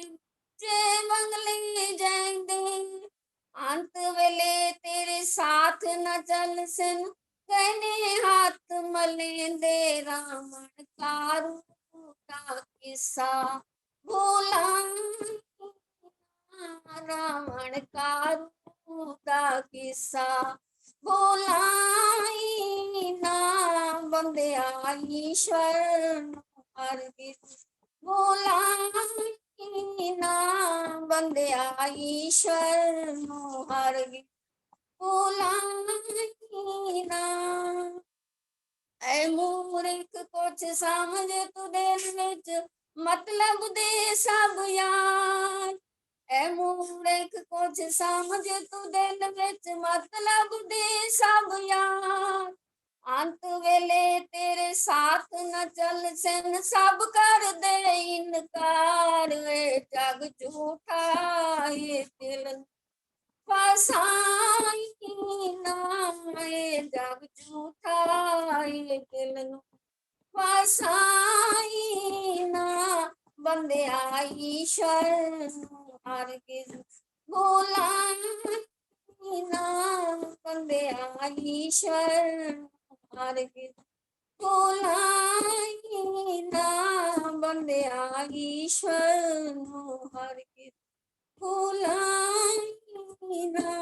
उच्चे बंगले जैंदे, अंत वेले तेरे साथ न चल सन, कहने हाथ मलेंदे, रावण कारू का किस्सा भुलाई, रावण कारू का किस्सा भुलाई ना, बंदिया ईश्वर नू हरगिज भुलाई बंदिया ईश्वर नू हरगिज भुलाई ना। ऐ मूर्ख कुछ समझ तू दिल विच मतलब दे सब यार। ऐ मूर्ख कुछ समझ तू दिल विच मतलब दे सब यार। अंत वेले तेरे साथ न चल सन सब कर दे इनकार। वे जग झूठा ये दिल फसाई ना। ये जग झूठा ये दिल फसाई ना। बंदिया ईश्वर हरगिज भुलाई ना। बंदिया ईश्वर हरगिज भुलाई ना। बंदिया ईश्वर हरगिज भुलाई ना।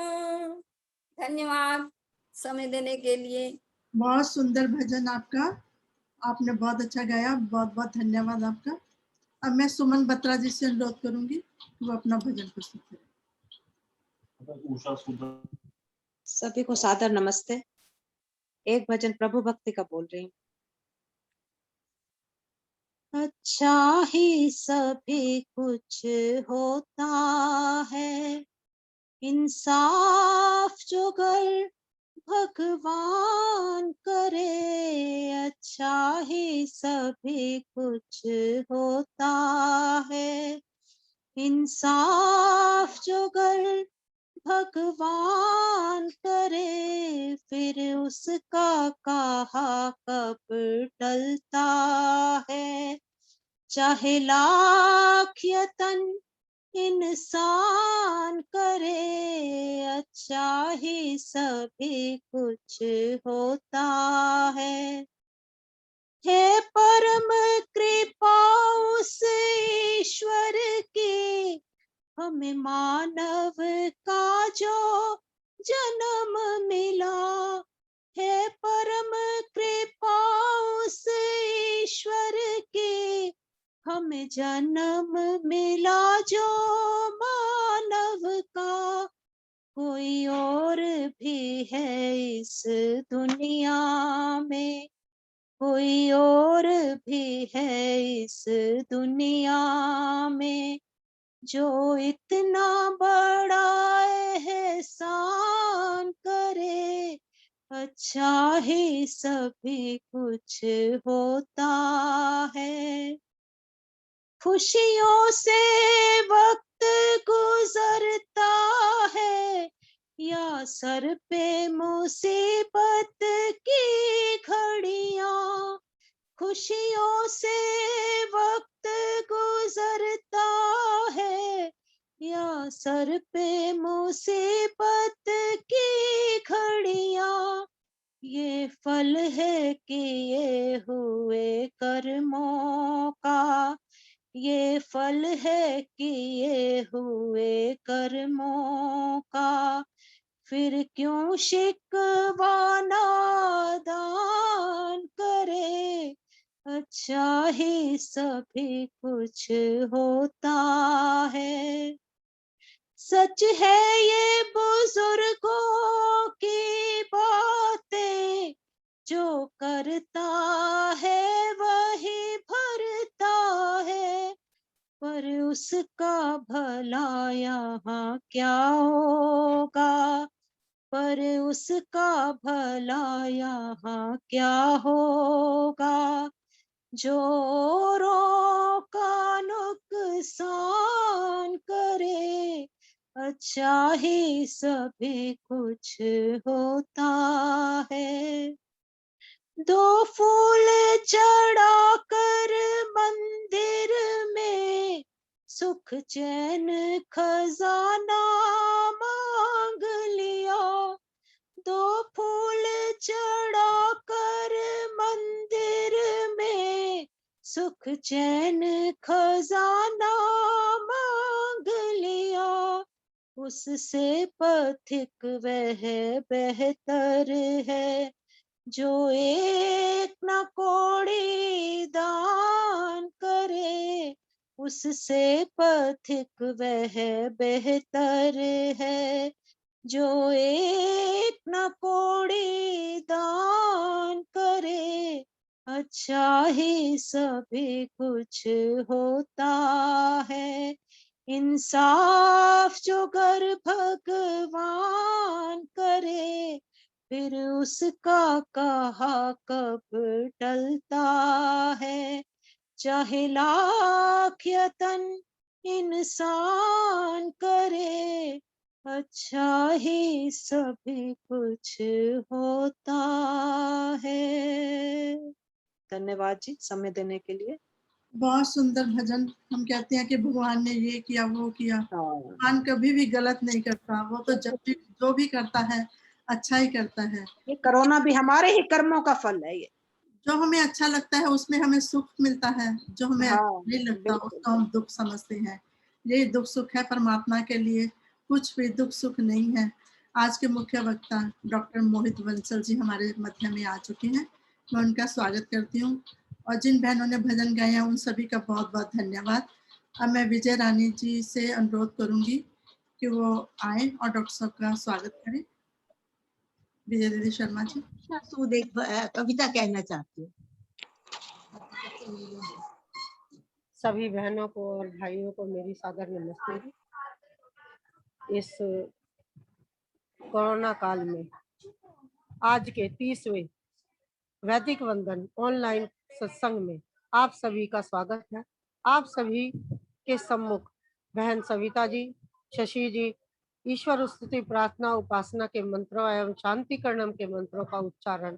धन्यवाद समय देने के लिए।
बहुत सुंदर भजन आपका, आपने बहुत अच्छा गाया, बहुत बहुत धन्यवाद आपका। अब मैं सुमन बत्रा जी से अनुरोध करूंगी कि वो अपना भजन प्रस्तुत करें।
सभी को सादर नमस्ते। एक भजन प्रभु भक्ति का बोल रही हूँ। अच्छा ही सभी कुछ होता है, इंसाफ जो कर भगवान करे। अच्छा ही सभी कुछ होता है, इंसाफ जो कर भगवान करे। फिर उसका कहा कब टलता है, चाहे लाख यतन इंसान करे। अच्छा ही सभी कुछ होता है। हे परम कृपा उस ईश्वर की, हमें मानव का जो जन्म मिला। है परम कृपा उस ईश्वर की, हमें जन्म मिला जो मानव का। कोई और भी है इस दुनिया में, कोई और भी है इस दुनिया में, जो इतना बड़ा एहसान करे। अच्छा ही सभी कुछ होता है। खुशियों से वक्त गुजरता है, या सर पे मुसीबत की घड़ियां। खुशियों से वक्त गुजरता है, या सर पे मुसीबत की घड़ियां। ये फल है किए हुए कर्मों का, ये फल है किए हुए कर्मों का। फिर क्यों शिकवा नादान करे। अच्छा ही सभी कुछ होता है। सच है ये बुजुर्गों की बातें, जो करता है वही भरता है। पर उसका भला यहाँ क्या होगा, पर उसका भला यहाँ क्या होगा। जो औरों का नुकसान करे। अच्छा ही सभी कुछ होता है। दो फूल चढ़ाकर मंदिर में, सुख चैन खजाना मांग लिया। दो फूल चढ़ाकर मंदिर में, सुख चैन खजाना मांग लिया। उससे पथिक वह बेहतर है, जो एक न कौड़ी दान करे। उससे पथिक वह बेहतर है, जो एक न कोड़ी दान करे, अच्छा ही सभी कुछ होता है। इंसाफ जो कर भगवान करे, फिर उसका कहा कब टलता है। चाहे लाख यतन इंसान करे, अच्छा ही सभी कुछ होता है। धन्यवाद जी समय देने के लिए।
बहुत सुंदर भजन। हम कहते हैं कि भगवान ने ये किया वो किया, भगवान कभी भी गलत नहीं करता। वो तो जब भी जो भी करता है अच्छा ही करता है।
ये कोरोना भी हमारे ही कर्मों का फल है। ये
जो हमें अच्छा लगता है उसमें हमें सुख मिलता है, जो हमें
हाँ,
अच्छा नहीं लगता
बिल्कुल।
उसको हम दुख समझते हैं। यही दुख सुख है परमात्मा के लिए, कुछ भी दुख सुख नहीं है। आज के मुख्य वक्ता डॉक्टर मोहित बंसल जी हमारे मध्य में आ चुके हैं। मैं उनका स्वागत करती हूँ और जिन बहनों ने भजन गाए हैं उन सभी का बहुत बहुत धन्यवाद। अब मैं विजय रानी जी से अनुरोध करूंगी कि वो आए और डॉक्टर साहब का स्वागत करें। विजय दीदी शर्मा जी।
कविता कहना चाहती हूँ।
सभी बहनों को और भाइयों को मेरी सादर नमस्ते। इस कोरोना काल में आज के 30वें वैदिक वंदन ऑनलाइन सत्संग में आप सभी का स्वागत है। आप सभी के सम्मुख बहन सविता जी, शशि जी ईश्वर स्तुति प्रार्थना उपासना के मंत्रों एवं शांतिकरणम के मंत्रों का उच्चारण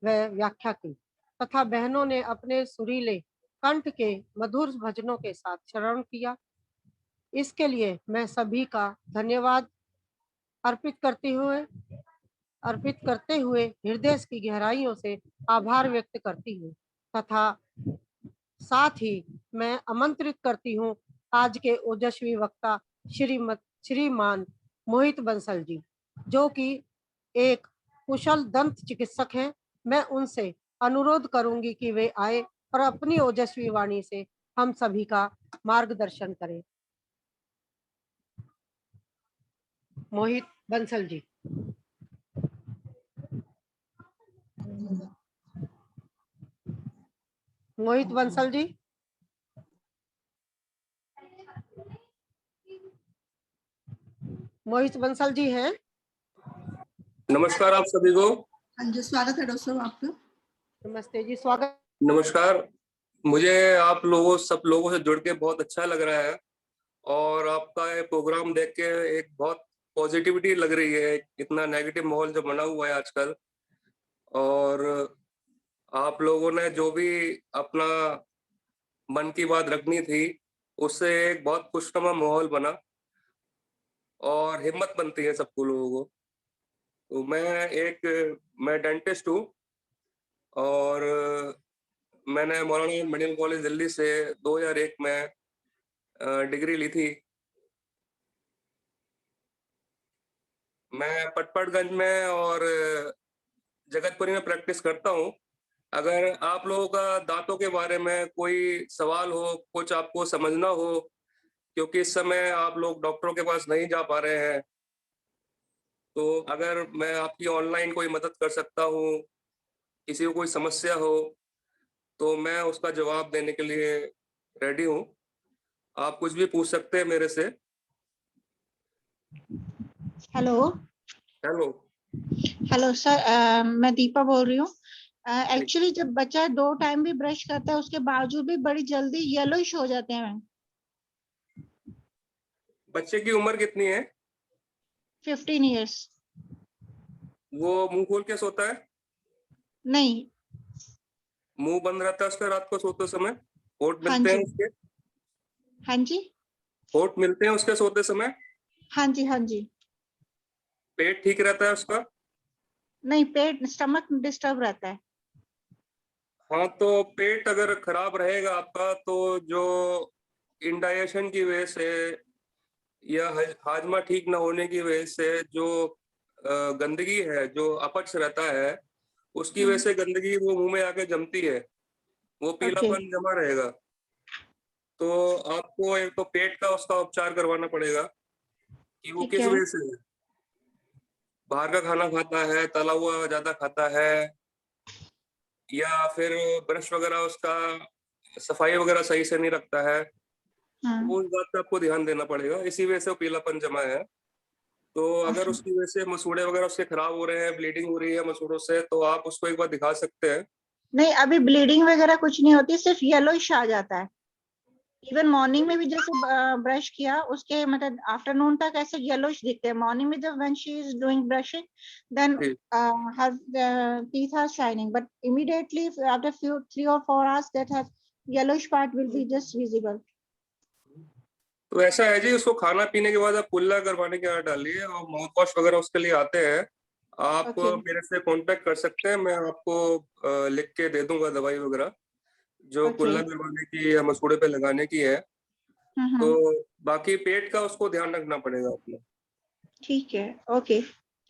व व्याख्या की तथा बहनों ने अपने सुरीले कंठ के मधुर भजनों के साथ श्रवण किया। इसके लिए मैं सभी का धन्यवाद अर्पित करते हुए हृदय की गहराइयों से आभार व्यक्त करती हूँ तथा साथ ही मैं आमंत्रित करती हूँ आज के ओजस्वी वक्ता श्रीमान मोहित बंसल जी, जो कि एक कुशल दंत चिकित्सक हैं। मैं उनसे अनुरोध करूंगी कि वे आए और अपनी ओजस्वी वाणी से हम सभी का मार्गदर्शन करें। मोहित बंसल जी। मोहित बंसल जी। मोहित बंसल जी हैं।
नमस्कार आप सभी को।
हाँ जी, स्वागत है डॉक्टर साहब आपका।
नमस्ते जी, स्वागत।
नमस्कार। मुझे आप सब लोगों से जुड़ के बहुत अच्छा लग रहा है और आपका ये प्रोग्राम देख के एक बहुत पॉजिटिविटी लग रही है। इतना नेगेटिव माहौल जो बना हुआ है आजकल, और आप लोगों ने जो भी अपना मन की बात रखनी थी उससे एक बहुत खुशनुमा माहौल बना और हिम्मत बनती है सबको लोगों को। तो मैं डेंटिस्ट हूँ और मैंने मौलाना मेडिकल कॉलेज दिल्ली से 2001 में डिग्री ली थी। मैं पटपड़गंज में और जगतपुरी में प्रैक्टिस करता हूँ। अगर आप लोगों का दांतों के बारे में कोई सवाल हो, कुछ आपको समझना हो, क्योंकि इस समय आप लोग डॉक्टरों के पास नहीं जा पा रहे हैं, तो अगर मैं आपकी ऑनलाइन कोई मदद कर सकता हूँ, किसी को कोई समस्या हो, तो मैं उसका जवाब देने के लिए रेडी हूँ। आप कुछ भी पूछ सकते हैं मेरे से।
हेलो सर, मैं दीपा बोल रही हूँ। एक्चुअली जब बच्चा 2 टाइम भी ब्रश करता है उसके बावजूद भी बड़ी जल्दी येलोइश हो जाते हैं।
बच्चे की उम्र कितनी है?
15 इयर्स।
वो मुंह खोल के सोता है?
नहीं।
मुंह बंद रहता है उसका रात को सोते समय? होठ
हाँ
मिलते हैं
जी।
उसके?
हाँ जी।
होठ मिलते हैं उसके सोते समय?
हाँ जी, हाँ जी।
पेट ठीक रहता है उसका?
नहीं, पेट स्टमक डिस्टर्ब रहता है।
हाँ, तो पेट अगर खराब रहेगा आपका तो जो इंडाइजेशन की वजह से या हाजमा ठीक न होने की वजह से जो गंदगी है, जो अपच रहता है, उसकी वजह से गंदगी वो मुंह में आके जमती है, वो पीलापन जमा रहेगा। तो आपको एक तो पेट का उसका उपचार करवाना पड़ेगा कि वो
ठीक
किस
है।
वजह से है। बाहर का खाना खाता है, तला हुआ ज्यादा खाता है, या फिर ब्रश वगैरह उसका सफाई वगैरह सही से नहीं रखता है।
हाँ।
वो इस बात पे आपको ध्यान देना पड़ेगा, इसी वजह से वो पीलापन जमा है। तो अगर
अच्छा।
उसकी वजह से मसूड़े वगैरह उसके खराब हो रहे हैं, ब्लीडिंग हो रही है मसूड़ों से, तो आप उसको एक बार दिखा सकते हैं।
नहीं, अभी ब्लीडिंग वगैरह कुछ नहीं होती, सिर्फ येलोइश आ जाता है। इवन मॉर्निंग में भी जैसे ब्रश किया उसके मतलब आफ्टरनून तक ऐसे येलोइश दिखते हैं। मॉर्निंग में जब when she is doing brushing then her teeth are shining, but immediately after few 3 or 4 hours that has yellowish part will be just visible.
तो ऐसा है जी, उसको खाना पीने के बाद आप कुल्ला करवाने की आदत डालिए, और माउथ वॉश वगैरह उसके लिए आते हैं। आप
Okay.
मेरे से कांटेक्ट कर सकते हैं, मैं आपको लिख के दे दूंगा दवाई वगैरह जो
Okay.
कुल्ला करवाने की या मसूड़े पे लगाने की है। तो बाकी पेट का उसको ध्यान रखना पड़ेगा अपना।
ठीक है। Okay,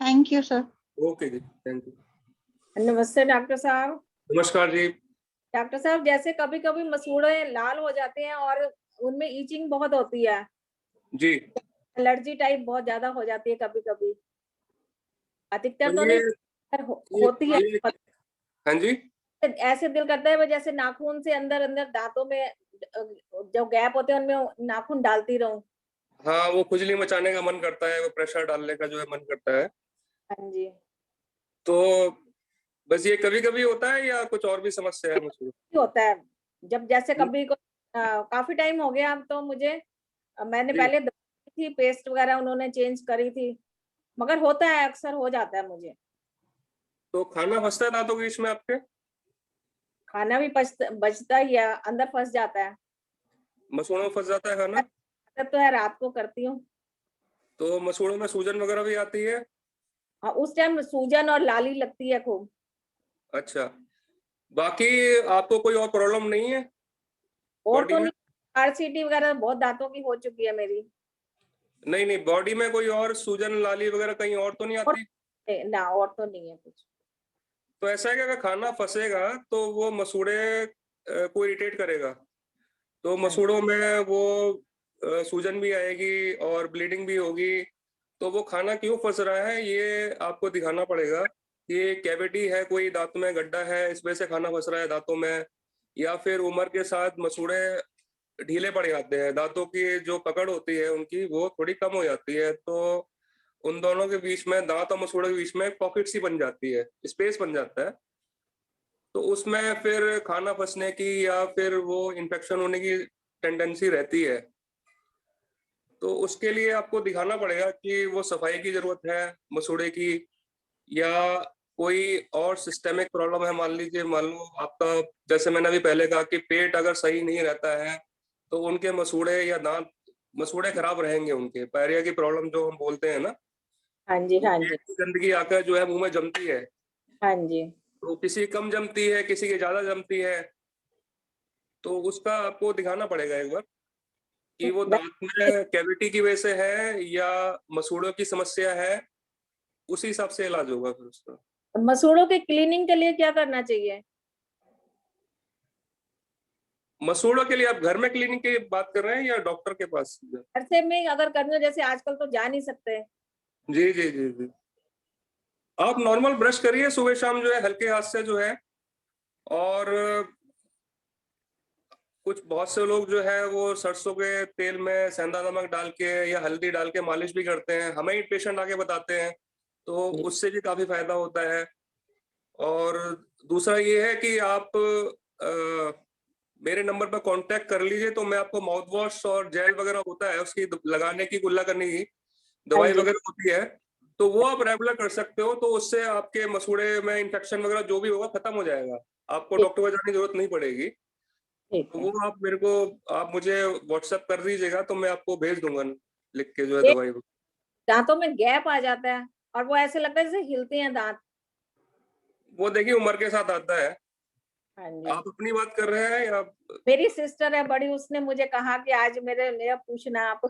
thank you sir.
Okay जी, थैंक यू।
नमस्ते डॉक्टर साहब।
नमस्कार जी।
डॉक्टर साहब, जैसे कभी कभी मसूड़े लाल हो जाते हैं और उनमें ईचिंग बहुत होती है
जी।
एलर्जी टाइप बहुत ज्यादा हो जाती है कभी कभी, अधिकतर तो
ये-
नहीं पर होती है।
हाँ जी।
ऐसे दिल करता है जैसे नाखून से अंदर अंदर दांतों में जो गैप होते हैं उनमें नाखून डालती रहूं।
हाँ, वो खुजली मचाने का मन करता है, वो प्रेशर डालने का जो है मन करता है।
हाँ जी।
तो बस ये कभी कभी होता है या कुछ और भी समस्या है मुझे?
होता है जब जैसे कभी को काफी टाइम हो गया अब तो मुझे, मैंने
जी।
पहले थी पेस्ट वगैरह उन्होंने चेंज करी थी, मगर होता है, अक्सर हो जाता है मुझे।
तो खाना फंसता है दांतों के बीच में आपके?
खाना भी बचता ही है, अंदर फंस जाता है।
मसूड़ों में फंस जाता है खाना?
तब तो है, रात को करती हूँ।
तो मसूड़ों में सूजन वगैरह भी आती है?
हाँ, उस टाइम सूजन और लाली लगती है खूब।
अच्छा, बाकी आपको कोई और प्रॉब्लम नहीं है
और
बॉडी
तो
में?
नहीं, RCT वगैरह बहुत दांतों की हो चुकी है मेरी।
नहीं नहीं, बॉडी में कोई और सूजन लाली वगैरह कहीं और तो नहीं आती?
ना, और तो नहीं है कुछ।
तो ऐसा है कि अगर खाना फंसेगा तो वो मसूड़े को इरिटेट करेगा, तो मसूड़ों में वो सूजन भी आएगी और ब्लीडिंग भी होगी। तो वो खाना क्यों फंस रहा है ये आपको दिखाना पड़ेगा। ये कैविटी है, कोई दांत में गड्ढा है, इस वजह से खाना फंस रहा है दांतों में, या फिर उम्र के साथ मसूड़े ढीले पड़ जाते हैं, दांतों की जो पकड़ होती है उनकी वो थोड़ी कम हो जाती है। तो उन दोनों के बीच में, दांत और मसूड़े के बीच में पॉकेट सी बन जाती है, स्पेस बन जाता है। तो उसमें फिर खाना फंसने की या फिर वो इन्फेक्शन होने की टेंडेंसी रहती है। तो उसके लिए आपको दिखाना पड़ेगा कि वो सफाई की जरूरत है मसूड़े की, या कोई और सिस्टेमिक प्रॉब्लम है। मान लीजिए, मान लो आपका, जैसे मैंने अभी पहले कहा कि पेट अगर सही नहीं रहता है तो उनके मसूड़े या दांत, मसूड़े खराब रहेंगे, उनके पैरिया की प्रॉब्लम जो हम बोलते हैं ना,
हाँ जी, हाँ जी।
पेट की गंदगी आकर जो है मुंह में जमती है।
हाँ जी।
तो किसी की कम जमती है, किसी की ज्यादा जमती है, तो उसका आपको दिखाना पड़ेगा एक बार कि वो दांत में कैविटी की वजह से है या मसूड़ों की समस्या है। उसी हिसाब से इलाज होगा फिर उसका।
मसूड़ों के क्लीनिंग के लिए क्या करना चाहिए?
मसूड़ों के लिए आप घर में क्लीनिक की बात कर रहे हैं या डॉक्टर के पास?
घर से में अगर करना हो, जैसे आजकल तो जा नहीं सकते।
जी जी जी जी, आप नॉर्मल ब्रश करिए सुबह शाम जो है, हल्के हाथ से जो है। और कुछ बहुत से लोग जो है वो सरसों के तेल में सेंधा नमक डाल के या हल्दी डाल के मालिश भी करते हैं, हमें ही पेशेंट आके बताते हैं, तो उससे भी काफी फायदा होता है। और दूसरा ये है कि आप मेरे नंबर पर कांटेक्ट कर लीजिए, तो मैं आपको माउथ वॉश और जेल वगैरह होता है उसकी लगाने की, कुल्ला करने की दवाई वगैरह होती है, तो वो आप रेगुलर कर सकते हो। तो उससे आपके मसूड़े में इन्फेक्शन वगैरह जो भी होगा खत्म हो जाएगा, आपको डॉक्टर को जाने की जरूरत नहीं पड़ेगी। तो वो आप मेरे को, आप मुझे व्हाट्सएप कर दीजिएगा तो मैं आपको भेज दूंगा लिख के जो है दवाई।
दांतों में गैप आ जाता है और वो ऐसे लगता है जैसे हिलते हैं दांत।
वो देखिए उम्र के साथ आता है।
हाँ जी।
आप अपनी बात कर रहे हैं या?
मेरी सिस्टर है बड़ी, उसने मुझे कहा कि आज मेरा पूछना आप।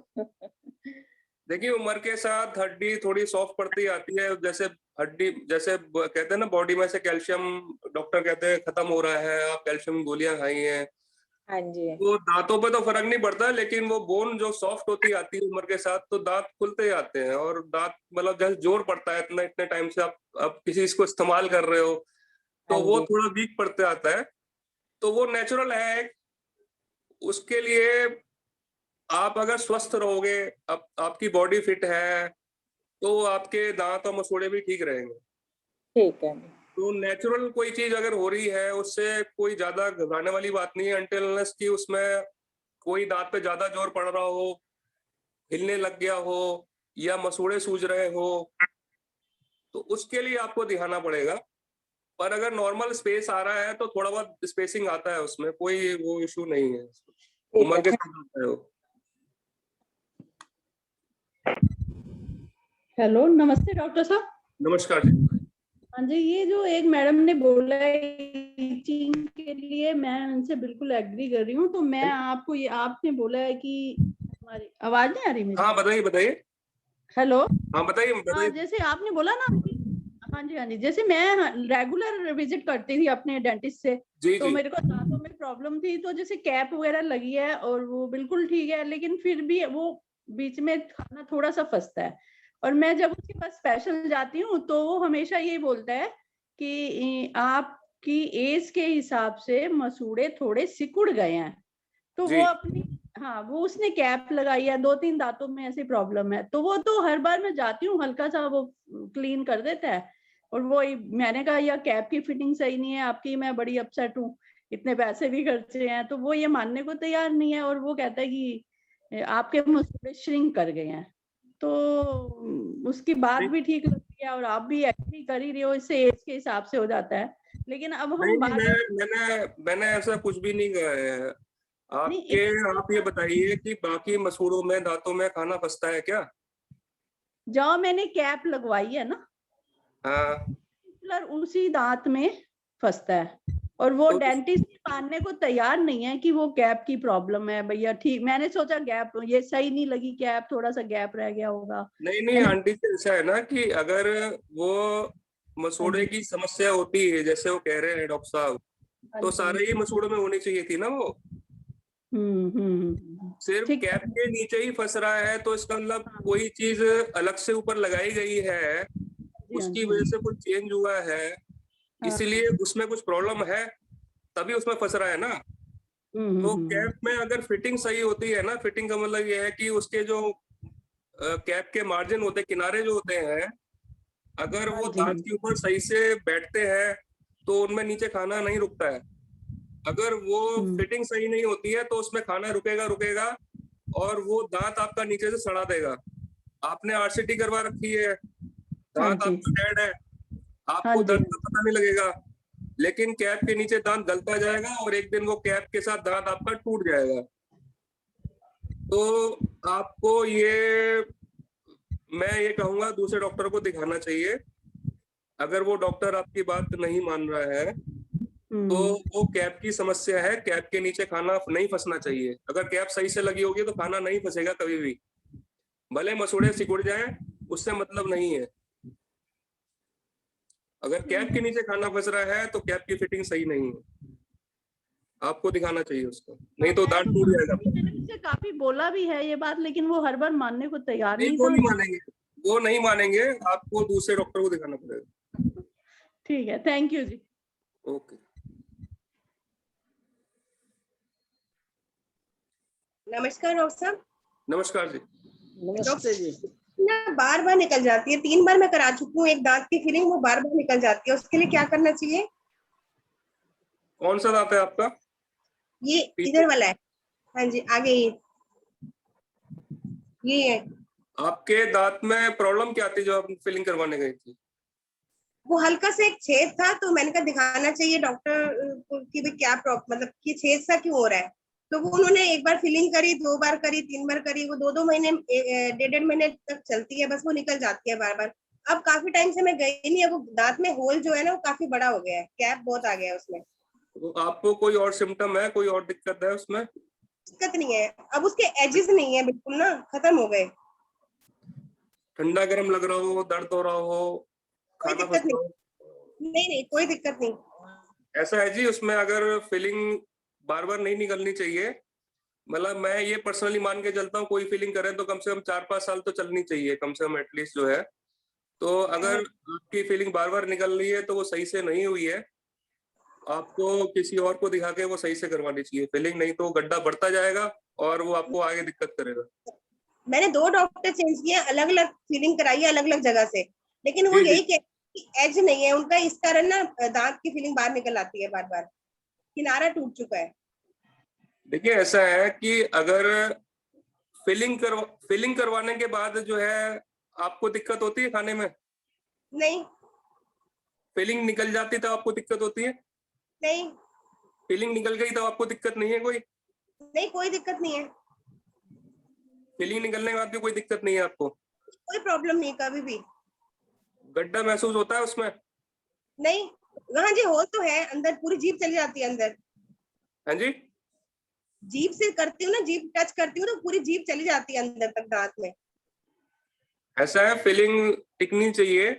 देखिए उम्र के साथ हड्डी थोड़ी सॉफ्ट पड़ती आती है, जैसे हड्डी, जैसे कहते हैं ना बॉडी में से कैल्शियम, डॉक्टर कहते हैं खत्म हो रहा है, आप कैल्शियम गोलियां खाई हैं,
हाँ जी।
तो दांतों पे तो फर्क नहीं पड़ता, लेकिन वो बोन जो सॉफ्ट होती आती है उम्र के साथ, तो दांत खुलते जाते हैं। और दांत मतलब जैसे जोर पड़ता है इतना, इतने टाइम से आप किसी चीज को इस्तेमाल कर रहे हो, तो
हाँ
वो
जी।
थोड़ा वीक पड़ते आता है। तो वो नेचुरल है। उसके लिए आप अगर स्वस्थ रहोगे, आपकी बॉडी फिट है, तो आपके दांत और मसूड़े भी ठीक रहेंगे।
ठीक है।
तो नेचुरल कोई चीज अगर हो रही है, उससे कोई ज्यादा घबराने वाली बात नहीं है, अनटिल अनलेस कि उसमें कोई दांत पे ज्यादा जोर पड़ रहा हो, हिलने लग गया हो, या मसूड़े सूज रहे हो, तो उसके लिए आपको दिखाना पड़ेगा। पर अगर नॉर्मल स्पेस आ रहा है तो थोड़ा बहुत स्पेसिंग आता है, उसमें कोई वो इशू नहीं है, उम्र के साथ आता है वो।
हेलो, नमस्ते डॉक्टर साहब।
नमस्कार जी।
हाँ जी, ये जो एक मैडम ने बोला है टीचिंग के लिए, मैं उनसे बिल्कुल एग्री कर रही हूँ। तो मैं आपको ये, आपने बोला है कि हमारी आवाज नहीं आ रही मेरी?
हाँ बताइए बताइए।
हेलो।
हाँ बताइए
हाँ,
बताइए।
जैसे आपने बोला ना कि हाँ जी, जैसे मैं रेगुलर विजिट करती थी अपने डेंटिस्ट से,
जी
तो
जी।
मेरे को दांतों में प्रॉब्लम थी, तो जैसे कैप वगैरह लगी है और वो बिल्कुल ठीक है, लेकिन फिर भी वो बीच में खाना थोड़ा सा फंसता है। और मैं जब उसके पास स्पेशल जाती हूँ तो वो हमेशा ये बोलता है कि आपकी एज के हिसाब से मसूड़े थोड़े सिकुड़ गए हैं। तो वो
जी।
अपनी, हाँ, वो उसने कैप लगाई है, 2-3 दांतों में ऐसी प्रॉब्लम है, तो वो तो हर बार मैं जाती हूँ हल्का सा वो क्लीन कर देता है। और वो मैंने कहा या कैप की फिटिंग सही नहीं है आपकी, मैं बड़ी अपसेट हूँ, इतने पैसे भी खर्चे हैं, तो वो ये मानने को तैयार नहीं है। और वो कहता है कि आपके मसूड़े श्रिंक कर गए हैं। तो उसकी बात भी ठीक लगती है और आप भी एग्री कर ही रहे हो, इससे एज के हिसाब से हो जाता है। लेकिन अब
नहीं
हम
नहीं,
बार
मैंने ऐसा कुछ भी नहीं कहा है आपके। आप ये बताइए कि बाकी मसूड़ों में, दांतों में खाना फंसता है क्या?
जहाँ मैंने कैप लगवाई है ना,
हाँ।
उसी दांत में फंसता है। और वो
तो
डेंटिस्ट मानने को तैयार नहीं है कि वो कैप की प्रॉब्लम है। भैया ठीक, मैंने सोचा गैप, ये सही नहीं लगी कैप, थोड़ा सा गैप रह गया होगा।
नहीं नहीं आंटी जी, ऐसा है ना कि अगर वो मसूड़े की समस्या होती है, जैसे वो कह रहे हैं डॉक्टर साहब, तो सारे ही मसूड़ों में होनी चाहिए थी ना वो। सिर्फ कैप के नीचे ही फंस रहा है, तो इसका मतलब कोई चीज अलग से ऊपर लगाई गई है, उसकी वजह से कुछ चेंज हुआ है, इसीलिए उसमें कुछ प्रॉब्लम है, तभी उसमें फंस रहा है ना। तो कैप में अगर फिटिंग सही होती है ना, फिटिंग का मतलब ये है कि उसके जो कैप के मार्जिन होते हैं, किनारे जो होते हैं, अगर वो दांत के ऊपर सही से बैठते हैं तो उनमें नीचे खाना नहीं रुकता है। अगर वो फिटिंग सही नहीं होती है तो उसमें खाना रुकेगा रुकेगा और वो दांत आपका नीचे से सड़ा देगा। आपने आरसीटी करवा रखी है, दांत आपका डेड है, आपको दर्द का पता नहीं लगेगा, लेकिन कैप के नीचे दांत गलता जाएगा और एक दिन वो कैप के साथ दांत आपका टूट जाएगा। तो आपको ये, मैं ये कहूंगा दूसरे डॉक्टर को दिखाना चाहिए। अगर वो डॉक्टर आपकी बात नहीं मान रहा है तो वो कैप की समस्या है, कैप के नीचे खाना नहीं फंसना चाहिए। अगर कैप सही से लगी होगी तो खाना नहीं फंसेगा कभी भी, भले मसूड़े सिकुड़ जाए, उससे मतलब नहीं है। अगर कैप के नीचे खाना फंस रहा है तो कैप की फिटिंग सही नहीं है, आपको दिखाना चाहिए उसको, नहीं तो दांत टूट जाएगा।
से काफी बोला भी है ये बात, लेकिन वो हर बार मानने को तैयार नहीं
वो
था।
नहीं मानेंगे, वो नहीं मानेंगे, आपको दूसरे डॉक्टर को दिखाना पड़ेगा।
ठीक है, थैंक यू जी।
ओके।
नमस्कार डॉक्टर साहब।
नमस्कार जी।
नमस्ते जी। ना बार बार निकल जाती है, 3 बार मैं करा चुकी हूँ, एक दांत की फिलिंग वो बार बार निकल जाती है, उसके लिए क्या करना चाहिए?
कौन सा दांत है आपका?
ये इधर वाला है। हाँ जी, आगे ये है।
आपके दांत में प्रॉब्लम क्या थी जो आप फिलिंग करवाने गई थी?
वो हल्का सा एक छेद था, तो मैंने कहा दिखाना चाहिए डॉक्टर को कि भाई क्या प्रॉब्लम, मतलब कि छेद सा क्यों हो रहा है। तो वो उन्होंने एक बार फिलिंग करी, 2 बार करी, 3 बार करी, वो 2-2 महीने 1.5 महीने तक चलती है, बस वो निकल जाती है बार बार। अब काफी टाइम से मैं गई नहीं है, वो दांत में होल जो है ना वो काफी बड़ा हो गया है, कैप बहुत आ गया है उसमें।
तो आपको कोई और सिम्टम है, कोई और दिक्कत है उसमें?
दिक्कत नहीं है, अब उसके एजेस नहीं है बिल्कुल ना, खत्म हो गए।
ठंडा गर्म लग रहा हो, दर्द हो रहा हो,
कोई
खाना
दिक्कत
फंसता हो?
नहीं, कोई दिक्कत नहीं।
ऐसा है जी, उसमें अगर फिलिंग बार बार नहीं निकलनी चाहिए। मतलब मैं ये पर्सनली मान के चलता हूँ, कोई फीलिंग करें तो कम से कम 4-5 साल तो चलनी चाहिए कम से कम एटलीस्ट जो है। तो अगर आपकी फीलिंग बार बार निकल रही है तो वो सही से नहीं हुई है, आपको किसी और को दिखा के वो सही से करवानी चाहिए फीलिंग, नहीं तो गड्ढा बढ़ता जाएगा और वो आपको आगे दिक्कत करेगा।
मैंने 2 डॉक्टर चेंज किए, अलग अलग फीलिंग कराई है अलग अलग जगह से, लेकिन वो यही कहते हैं कि एज नहीं है उनका, इस कारण ना दांत की फीलिंग बाहर निकल आती है, बार बार किनारा टूट चुका है।
देखिए ऐसा है कि अगर फीलिंग करवाने के बाद जो है आपको दिक्कत होती है खाने में?
नहीं।
फीलिंग निकल जाती तो आपको दिक्कत होती है?
नहीं।
फीलिंग निकल गई तो आपको दिक्कत नहीं है कोई?
नहीं, कोई दिक्कत नहीं है।
फीलिंग निकलने के बाद भी कोई दिक्कत नहीं है आपको?
कोई प्रॉब्लम नहीं, कभी भी।
गड्ढा महसूस होता है उसमें?
नहीं, हाँ जी हो तो है, अंदर पूरी जीभ चली जाती है अंदर।
हाँ जी,
जीभ से करती हूँ ना, जीभ टच करती हूँ तो पूरी जीभ चली जाती है अंदर तक दांत में।
ऐसा है फीलिंग टिकनी चाहिए।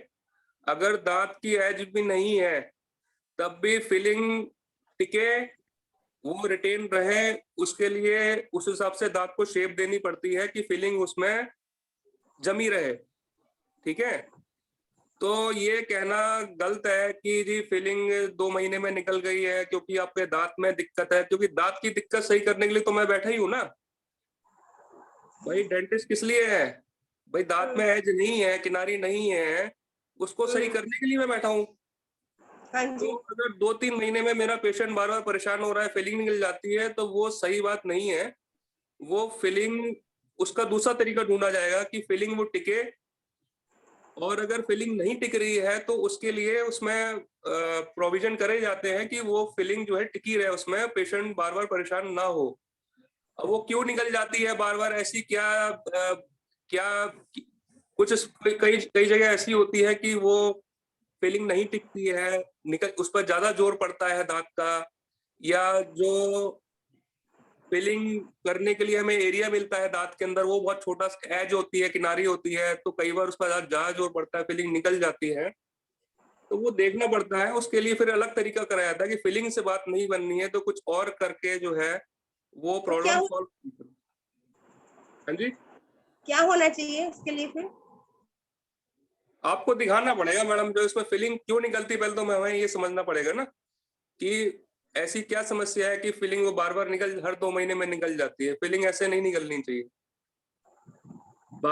अगर दांत की एज भी नहीं है तब भी फीलिंग टिके, वो रिटेन रहे, उसके लिए उस हिसाब से दांत को शेप देनी पड़ती है कि फीलिंग उसमें जमी रहे। ठीक है, तो ये कहना गलत है कि जी फीलिंग 2 महीने में निकल गई है क्योंकि आपके दांत में दिक्कत है, क्योंकि दांत की दिक्कत सही करने के लिए तो मैं बैठा ही हूं ना भाई। डेंटिस्ट किस लिए है भाई? दांत में एज नहीं है, किनारी नहीं है, उसको सही करने के लिए मैं बैठा हूँ। तो अगर 2-3 महीने में मेरा पेशेंट बार बार परेशान हो रहा है, फीलिंग निकल जाती है, तो वो सही बात नहीं है। वो फीलिंग, उसका दूसरा तरीका ढूंढा जाएगा कि फीलिंग वो टिके, और अगर फीलिंग नहीं टिक रही है तो उसके लिए उसमें प्रोविजन करे जाते हैं कि वो फीलिंग जो है टिकी रहे, उसमें पेशेंट बार बार परेशान ना हो। अब वो क्यों निकल जाती है बार बार, ऐसी क्या कुछ कई जगह ऐसी होती है कि वो फीलिंग नहीं टिकती है, उस पर ज्यादा जोर पड़ता है दांत का, या जो फीलिंग करने के लिए हमें एरिया मिलता है दांत के अंदर वो बहुत छोटा एज होती है, किनारी होती है, तो कई बार उस पर ज्यादा जोर पड़ता है, फीलिंग निकल जाती है। तो वो देखना पड़ता है, उसके लिए फिर अलग तरीका कराया जाता है कि फीलिंग से बात नहीं बननी है तो कुछ और करके जो है वो प्रॉब्लम सॉल्व। हाँ जी,
क्या होना चाहिए इसके लिए? फिर
आपको दिखाना पड़ेगा मैडम, जो इसमें फीलिंग क्यों निकलती, पहले तो हमें ये समझना पड़ेगा ना कि ऐसी क्या समस्या है कि फीलिंग वो बार बार हर 2 महीने में निकल जाती है। फीलिंग ऐसे नहीं निकलनी चाहिए।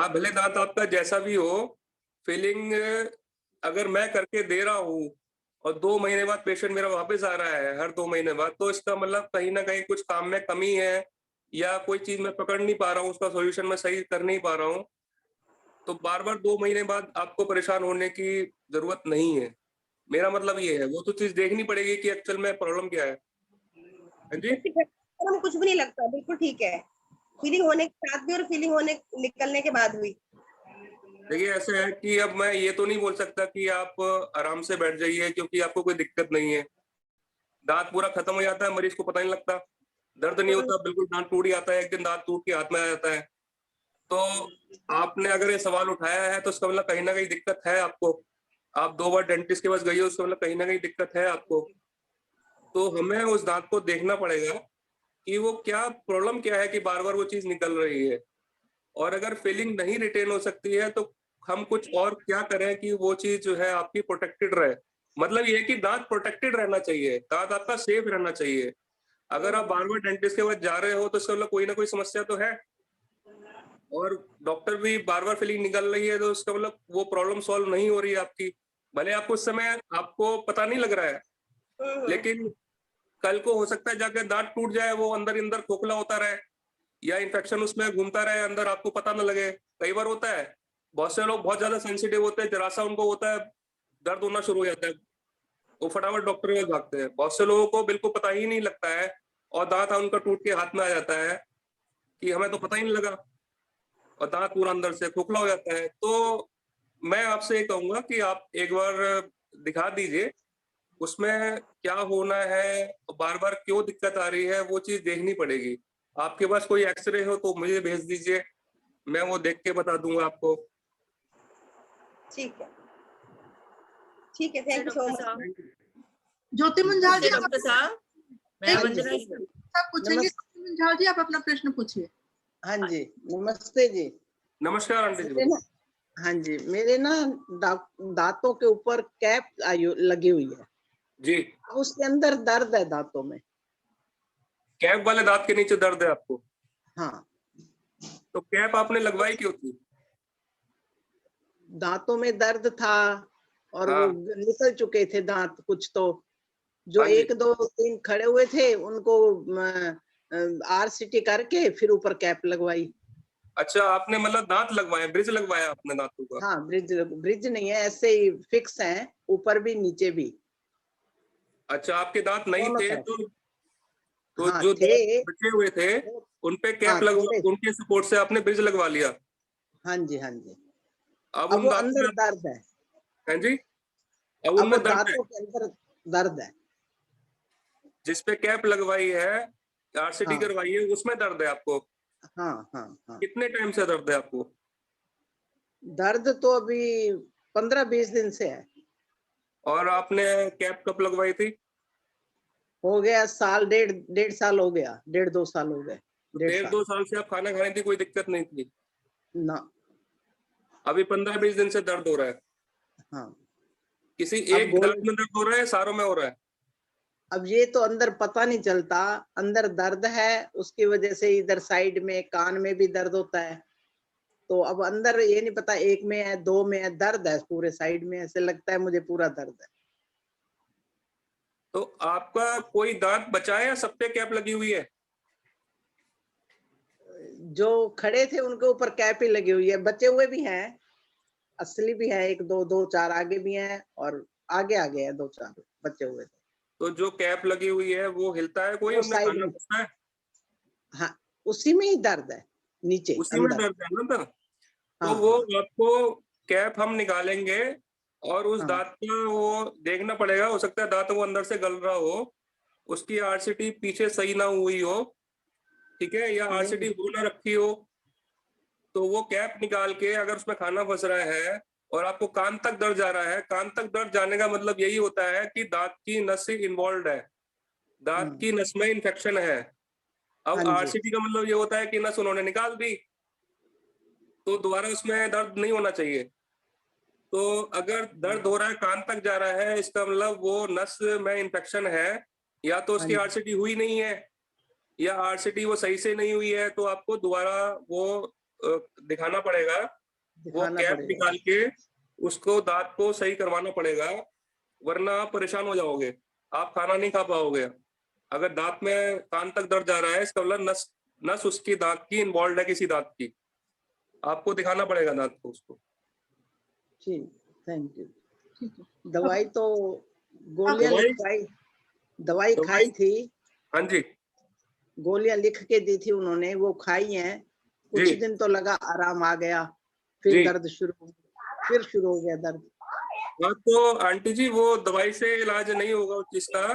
भले दांत आपका जैसा भी हो, फीलिंग अगर मैं करके दे रहा हूँ और 2 महीने बाद पेशेंट मेरा वापस आ रहा है हर 2 महीने बाद, तो इसका मतलब कहीं ना कहीं कुछ काम में कमी है, या कोई चीज मैं पकड़ नहीं पा रहा हूँ, उसका सोल्यूशन मैं सही कर नहीं पा रहा हूँ। तो बार बार 2 महीने बाद आपको परेशान होने की जरूरत नहीं है, मेरा मतलब ये है। वो तो चीज देखनी पड़ेगी कि एक्चुअल में प्रॉब्लम क्या है। जी,
कुछ भी नहीं लगता, बिल्कुल ठीक है, फीलिंग होने के साथ भी और फीलिंग होने निकलने के बाद भी।
देखिए ऐसा है कि अब मैं ये तो नहीं बोल सकता कि आप आराम से बैठ जाइए क्योंकि आपको कोई दिक्कत नहीं है। दांत पूरा खत्म हो जाता है, मरीज को पता नहीं लगता, दर्द नहीं होता, बिल्कुल दांत टूट जाता है, एक दिन दांत टूट के हाथ में आ जाता है। तो आपने अगर ये सवाल उठाया है तो उसका मतलब कहीं ना कहीं दिक्कत है आपको। आप 2 बार डेंटिस्ट के पास गई हो, उसका मतलब कहीं ना कहीं दिक्कत है आपको। तो हमें उस दांत को देखना पड़ेगा कि वो क्या प्रॉब्लम क्या है कि बार बार वो चीज निकल रही है, और अगर फीलिंग नहीं रिटेन हो सकती है तो हम कुछ और क्या करें कि वो चीज जो है आपकी प्रोटेक्टेड रहे। मतलब ये कि दांत प्रोटेक्टेड रहना चाहिए, दांत आपका सेफ रहना चाहिए। अगर आप बार बार डेंटिस्ट के पास जा रहे हो तो इसका मतलब कोई ना कोई समस्या तो है, और डॉक्टर भी बार बार फीलिंग निकल रही है तो उसका मतलब वो प्रॉब्लम सॉल्व नहीं हो रही है आपकी। भले आपको उस समय आपको पता नहीं लग रहा है, लेकिन कल को हो सकता है जाकर दांत टूट जाए, वो अंदर अंदर खोखला होता रहे या इन्फेक्शन उसमें घूमता रहे अंदर, आपको पता न लगे। कई बार होता है, बहुत से लोग बहुत ज्यादा सेंसिटिव होते हैं, जरा सा उनको होता है दर्द होना शुरू हो जाता है, वो फटाफट डॉक्टर के पास भागते हैं। बहुत से लोगों को बिल्कुल पता ही नहीं लगता है और दांत उनका टूट के हाथ में आ जाता है कि हमें तो पता ही नहीं लगा, और दांत पूरा अंदर से खोखला हो जाता है। तो मैं आपसे ये कहूंगा कि आप एक बार दिखा दीजिए, उसमें क्या होना है, बार बार क्यों दिक्कत आ रही है, वो चीज देखनी पड़ेगी। आपके पास कोई एक्सरे हो तो मुझे भेज दीजिए, मैं वो देख के बता दूंगा आपको।
ठीक है, ठीक है, thank you so much.
Jyoti Munjal ji,
doctor साहब, मैं वंदना
साहब पूछेंगे। झा जी आप अपना प्रश्न पूछिए।
हाँ जी, नमस्ते जी।
नमस्कार आंटी जी।
मेरे ना, हाँ जी, मेरे ना दांतों के ऊपर कैप लगी हुई है
जी।
उसके अंदर दर्द है दांतों में।
कैप वाले दांत के नीचे दर्द है आपको?
हाँ।
तो कैप आपने लगवाई क्यों थी?
दांतों में दर्द था और
हाँ।
वो निकल चुके थे दांत कुछ, तो जो
हाँ जी।
1 2 3 खड़े हुए थे उनको RCT करके फिर ऊपर कैप लगवाई।
अच्छा, आपने मतलब दांत लगवाए, ब्रिज लगवाया आपने दांतों का?
हाँ, ब्रिज नहीं है, ऐसे ही फिक्स है, ऊपर भी नीचे भी।
अच्छा, आपके दांत नहीं थे तो
हाँ,
जो
थे।
दांत बचे हुए थे उनपे कैप
हाँ,
लगवा,
थोड़े।
उनके सपोर्ट से आपने ब्रिज लगवा लिया।
हाँ जी, हाँ जी।
अब
अब
उन
वो
दांतों
अंदर
में,
दर्द है।
हाँ जी, अब
अब वो
उनमें दर्द है।
दांतों के अंदर दर्द है।
जिसपे कैप लगवाई है, RCT
हाँ।
करवाई है, उसमें दर्द है आपको?
हाँ हाँ हाँ।
कितने टाइम से दर्द है आपको?
दर्द तो अभी 15-20 दिन से है।
और आपने कैप कब लगवाई थी?
हो गया साल, डेढ़ साल हो गया, 1.5-2 साल हो गए।
1.5-2 साल से आप खाना खाने की कोई दिक्कत नहीं थी?
ना।
अभी 15-20 दिन से दर्द हो रहा है?
हाँ।
किसी
अब
एक दांत में दर्द हो रहा है, सारों में हो रहा है?
अब ये तो अंदर पता नहीं चलता, अंदर दर्द है, उसकी वजह से इधर साइड में कान में भी दर्द होता है। तो अब अंदर ये नहीं पता 1 में है 2 में है, दर्द है पूरे साइड में, ऐसे लगता है मुझे पूरा दर्द है।
तो आपका कोई दांत बचा है या सब पे कैप लगी हुई है?
जो खड़े थे उनके ऊपर कैप ही लगी हुई है, बचे हुए भी हैं, असली भी है, 1 2 4 आगे भी हैं और आगे है 2-4 बचे हुए थे।
तो जो कैप लगी हुई है वो हिलता है कोई,
वो
उनमें
साइड
खाना
में,
घुसता है?
हाँ, उसी में ही दर्द है, नीचे
उसी में
अंदर।
दर्द है ना? तो
हाँ
वो
हाँ
आपको कैप हम निकालेंगे और उस
हाँ।
दांत का वो देखना पड़ेगा, हो सकता है दांत वो अंदर से गल रहा हो, उसकी RCT पीछे सही ना हुई हो, ठीक है, या RCT हो ना रखी हो, तो वो कैप निकाल के अगर उसमें खाना फंस रहा है और आपको कान तक दर्द जा रहा है, कान तक दर्द जाने का मतलब यही होता है कि दांत की नस इन्वॉल्व है, दांत की नस में इन्फेक्शन है। अब
हाँ जी।
RCT का मतलब ये होता है कि नस उन्होंने निकाल दी, तो दोबारा उसमें दर्द नहीं होना चाहिए। तो अगर दर्द हो रहा है, कान तक जा रहा है, इसका मतलब वो नस में इन्फेक्शन है, या तो उसकी
हाँ
RCT हुई नहीं है या RCT वो सही से नहीं हुई है, तो आपको दोबारा वो दिखाना पड़ेगा, वो
दिखाना
कैप
पड़ेगा।
निकाल के उसको दांत को सही करवाना पड़ेगा, वरना आप परेशान हो जाओगे, आप खाना नहीं खा पाओगे। अगर दांत में कान तक दर्द जा रहा है, इसका मतलब नस उसकी दांत की इन्वॉल्व है, किसी दांत की, आपको दिखाना पड़ेगा दांत को उसको।
ठीक, थैंक यू।
ठीक है।
दवाई तो गोलियां दवाई खाई थी।
हाँ जी।
गोलियां लिख के दी थी उन्होंने, वो खाई हैं, कुछ दिन तो लगा, आराम आ गया, फिर दर्द शुरू हो गया दर्द।
हाँ, तो आंटी जी वो दवाई से इलाज नहीं होगा उस चीज का,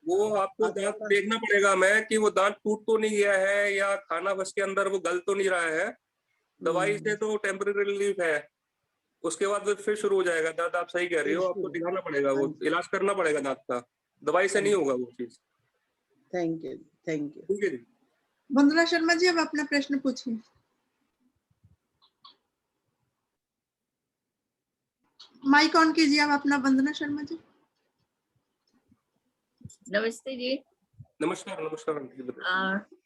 वो आपको दांत देखना पड़ेगा हमें कि वो दांत टूट तो नहीं गया है या खाना बस के अंदर वो गल तो नहीं रहा है। दवाई से तो टेम्परेरी रिलीफ है, उसके बाद फिर शुरू हो जाएगा दर्द। आप सही कह रही हो, आपको दिखाना पड़ेगा, वो इलाज करना पड़ेगा दांत का, दवाई से नहीं होगा वो चीज।
Thank you, thank you.
ठीक है जी।
वंदना शर्मा जी अब अपना प्रश्न पूछिए। माइक ऑन कीजिए आप अपना, वंदना शर्मा जी।
नमस्ते जी।
नमस्कार नमस्कार।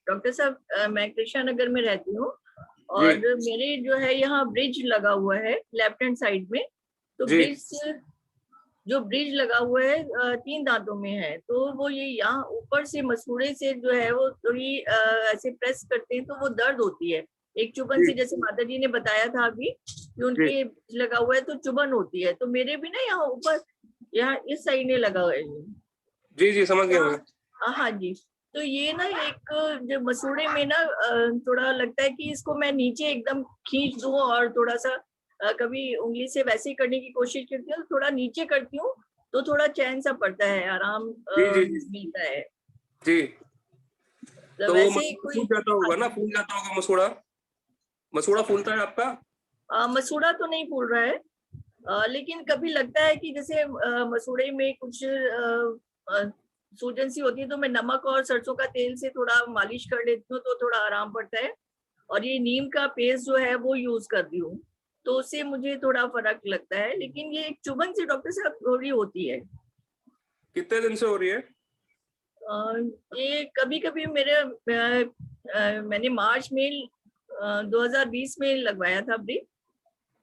डॉक्टर साहब, मैं कृष्णा नगर में रहती हूँ और मेरे जो है यहाँ ब्रिज लगा हुआ है लेफ्ट हैंड साइड में। तो ब्रिज लगा हुआ है 3 दांतों में है, तो वो ये यहाँ ऊपर से मसूड़े से जो है वो थोड़ी ऐसे प्रेस करते हैं तो वो दर्द होती है एक चुभन से, जैसे माता जी ने बताया था अभी कि उनके लगा हुआ है तो चुभन होती है। तो मेरे भी ना यहाँ ऊपर यहाँ इस साइड में लगा हुआ है।
जी समझ गया मैं।
हाँ जी। तो ये ना एक जो मसूड़े में ना थोड़ा लगता है कि इसको मैं नीचे एकदम खींच दूं और थोड़ा सा कभी उंगली से वैसे ही करने की कोशिश करती हूँ, थोड़ा नीचे करती हूँ तो थोड़ा चैन सा पड़ता है, आराम मिलता है
जी। तो
वैसे
वो फूल जाता होगा ना, फूल जाता होगा मसूड़ा फूलता है आपका?
मसूड़ा तो नहीं फूल रहा है, लेकिन कभी लगता है कि जैसे मसूड़े में कुछ सूजन सी होती है तो मैं नमक और सरसों का तेल से थोड़ा मालिश कर लेती हूँ तो थोड़ा आराम पड़ता है। और ये नीम का पेस्ट जो है वो यूज करती हूँ तो उससे मुझे थोड़ा फर्क लगता है। लेकिन ये एक चुभन सी डॉक्टर साहब थोड़ी होती है।
कितने दिन से हो रही है?
ये कभी कभी मैंने मार्च में 2020 में लगवाया था अभी,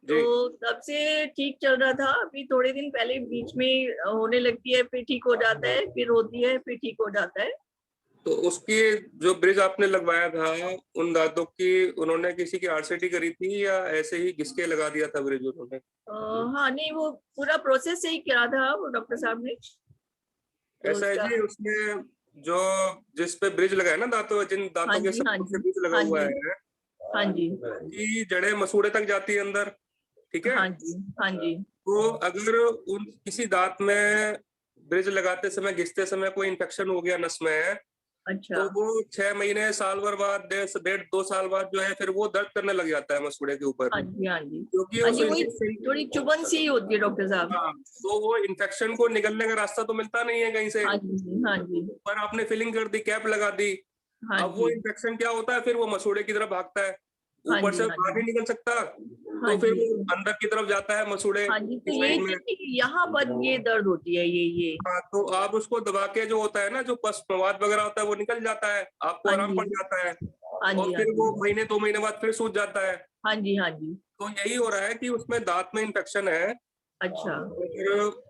तो तब से ठीक चल रहा था। अभी थोड़े दिन पहले बीच में होने लगती है, फिर ठीक हो जाता है, फिर होती है, फिर ठीक हो जाता है।
तो उसकी जो ब्रिज आपने लगवाया था उन दांतों की, उन्होंने किसी की आरसीटी करी थी या ऐसे ही घिसके लगा दिया था ब्रिज उन्होंने?
हाँ नहीं, वो पूरा प्रोसेस से ही किया था वो डॉक्टर साहब ने।
ऐसा है जी, उसमें जो जिस पे ब्रिज लगा है ना दांतों, जिन दांतों के सब पे ब्रिज लगा हुआ है,
हाँ जी,
की जड़ें मसूड़े तक जाती है अंदर, ठीक है?
हाँ जी, हाँ जी। तो
अगर उन किसी दांत में ब्रिज लगाते समय, घिसते समय कोई इन्फेक्शन हो गया नस में,
अच्छा,
तो वो 6 महीने, साल भर बाद, 1.5-2 साल बाद जो है फिर वो दर्द करने लग जाता है मसूड़े के ऊपर।
हाँ जी, हाँ जी,
क्योंकि
हाँ जी, वही थोड़ी चुभन सी होती है डॉक्टर साहब।
हाँ, तो वो इन्फेक्शन को निकलने का रास्ता तो मिलता नहीं है कहीं से।
हाँ जी, हाँ जी।
पर आपने फिलिंग कर दी, कैप लगा दी, अब वो इन्फेक्शन क्या होता है, फिर वो मसूड़े की तरफ भागता है, ऊपर से बाहर नहीं निकल सकता, तो फिर वो अंदर की तरफ जाता है मसूड़े
तो ये यहाँ पर ये दर्द होती है, ये
हाँ, तो आप उसको दबा के, जो होता है ना, जो पस मवाद वगैरह होता है वो निकल जाता है, आपको आराम पड़ जाता है, और फिर वो महीने 2 महीने बाद फिर सूज जाता है।
हाँ जी, हाँ जी।
तो यही हो रहा है कि उसमें दांत में इन्फेक्शन है।
अच्छा,
फिर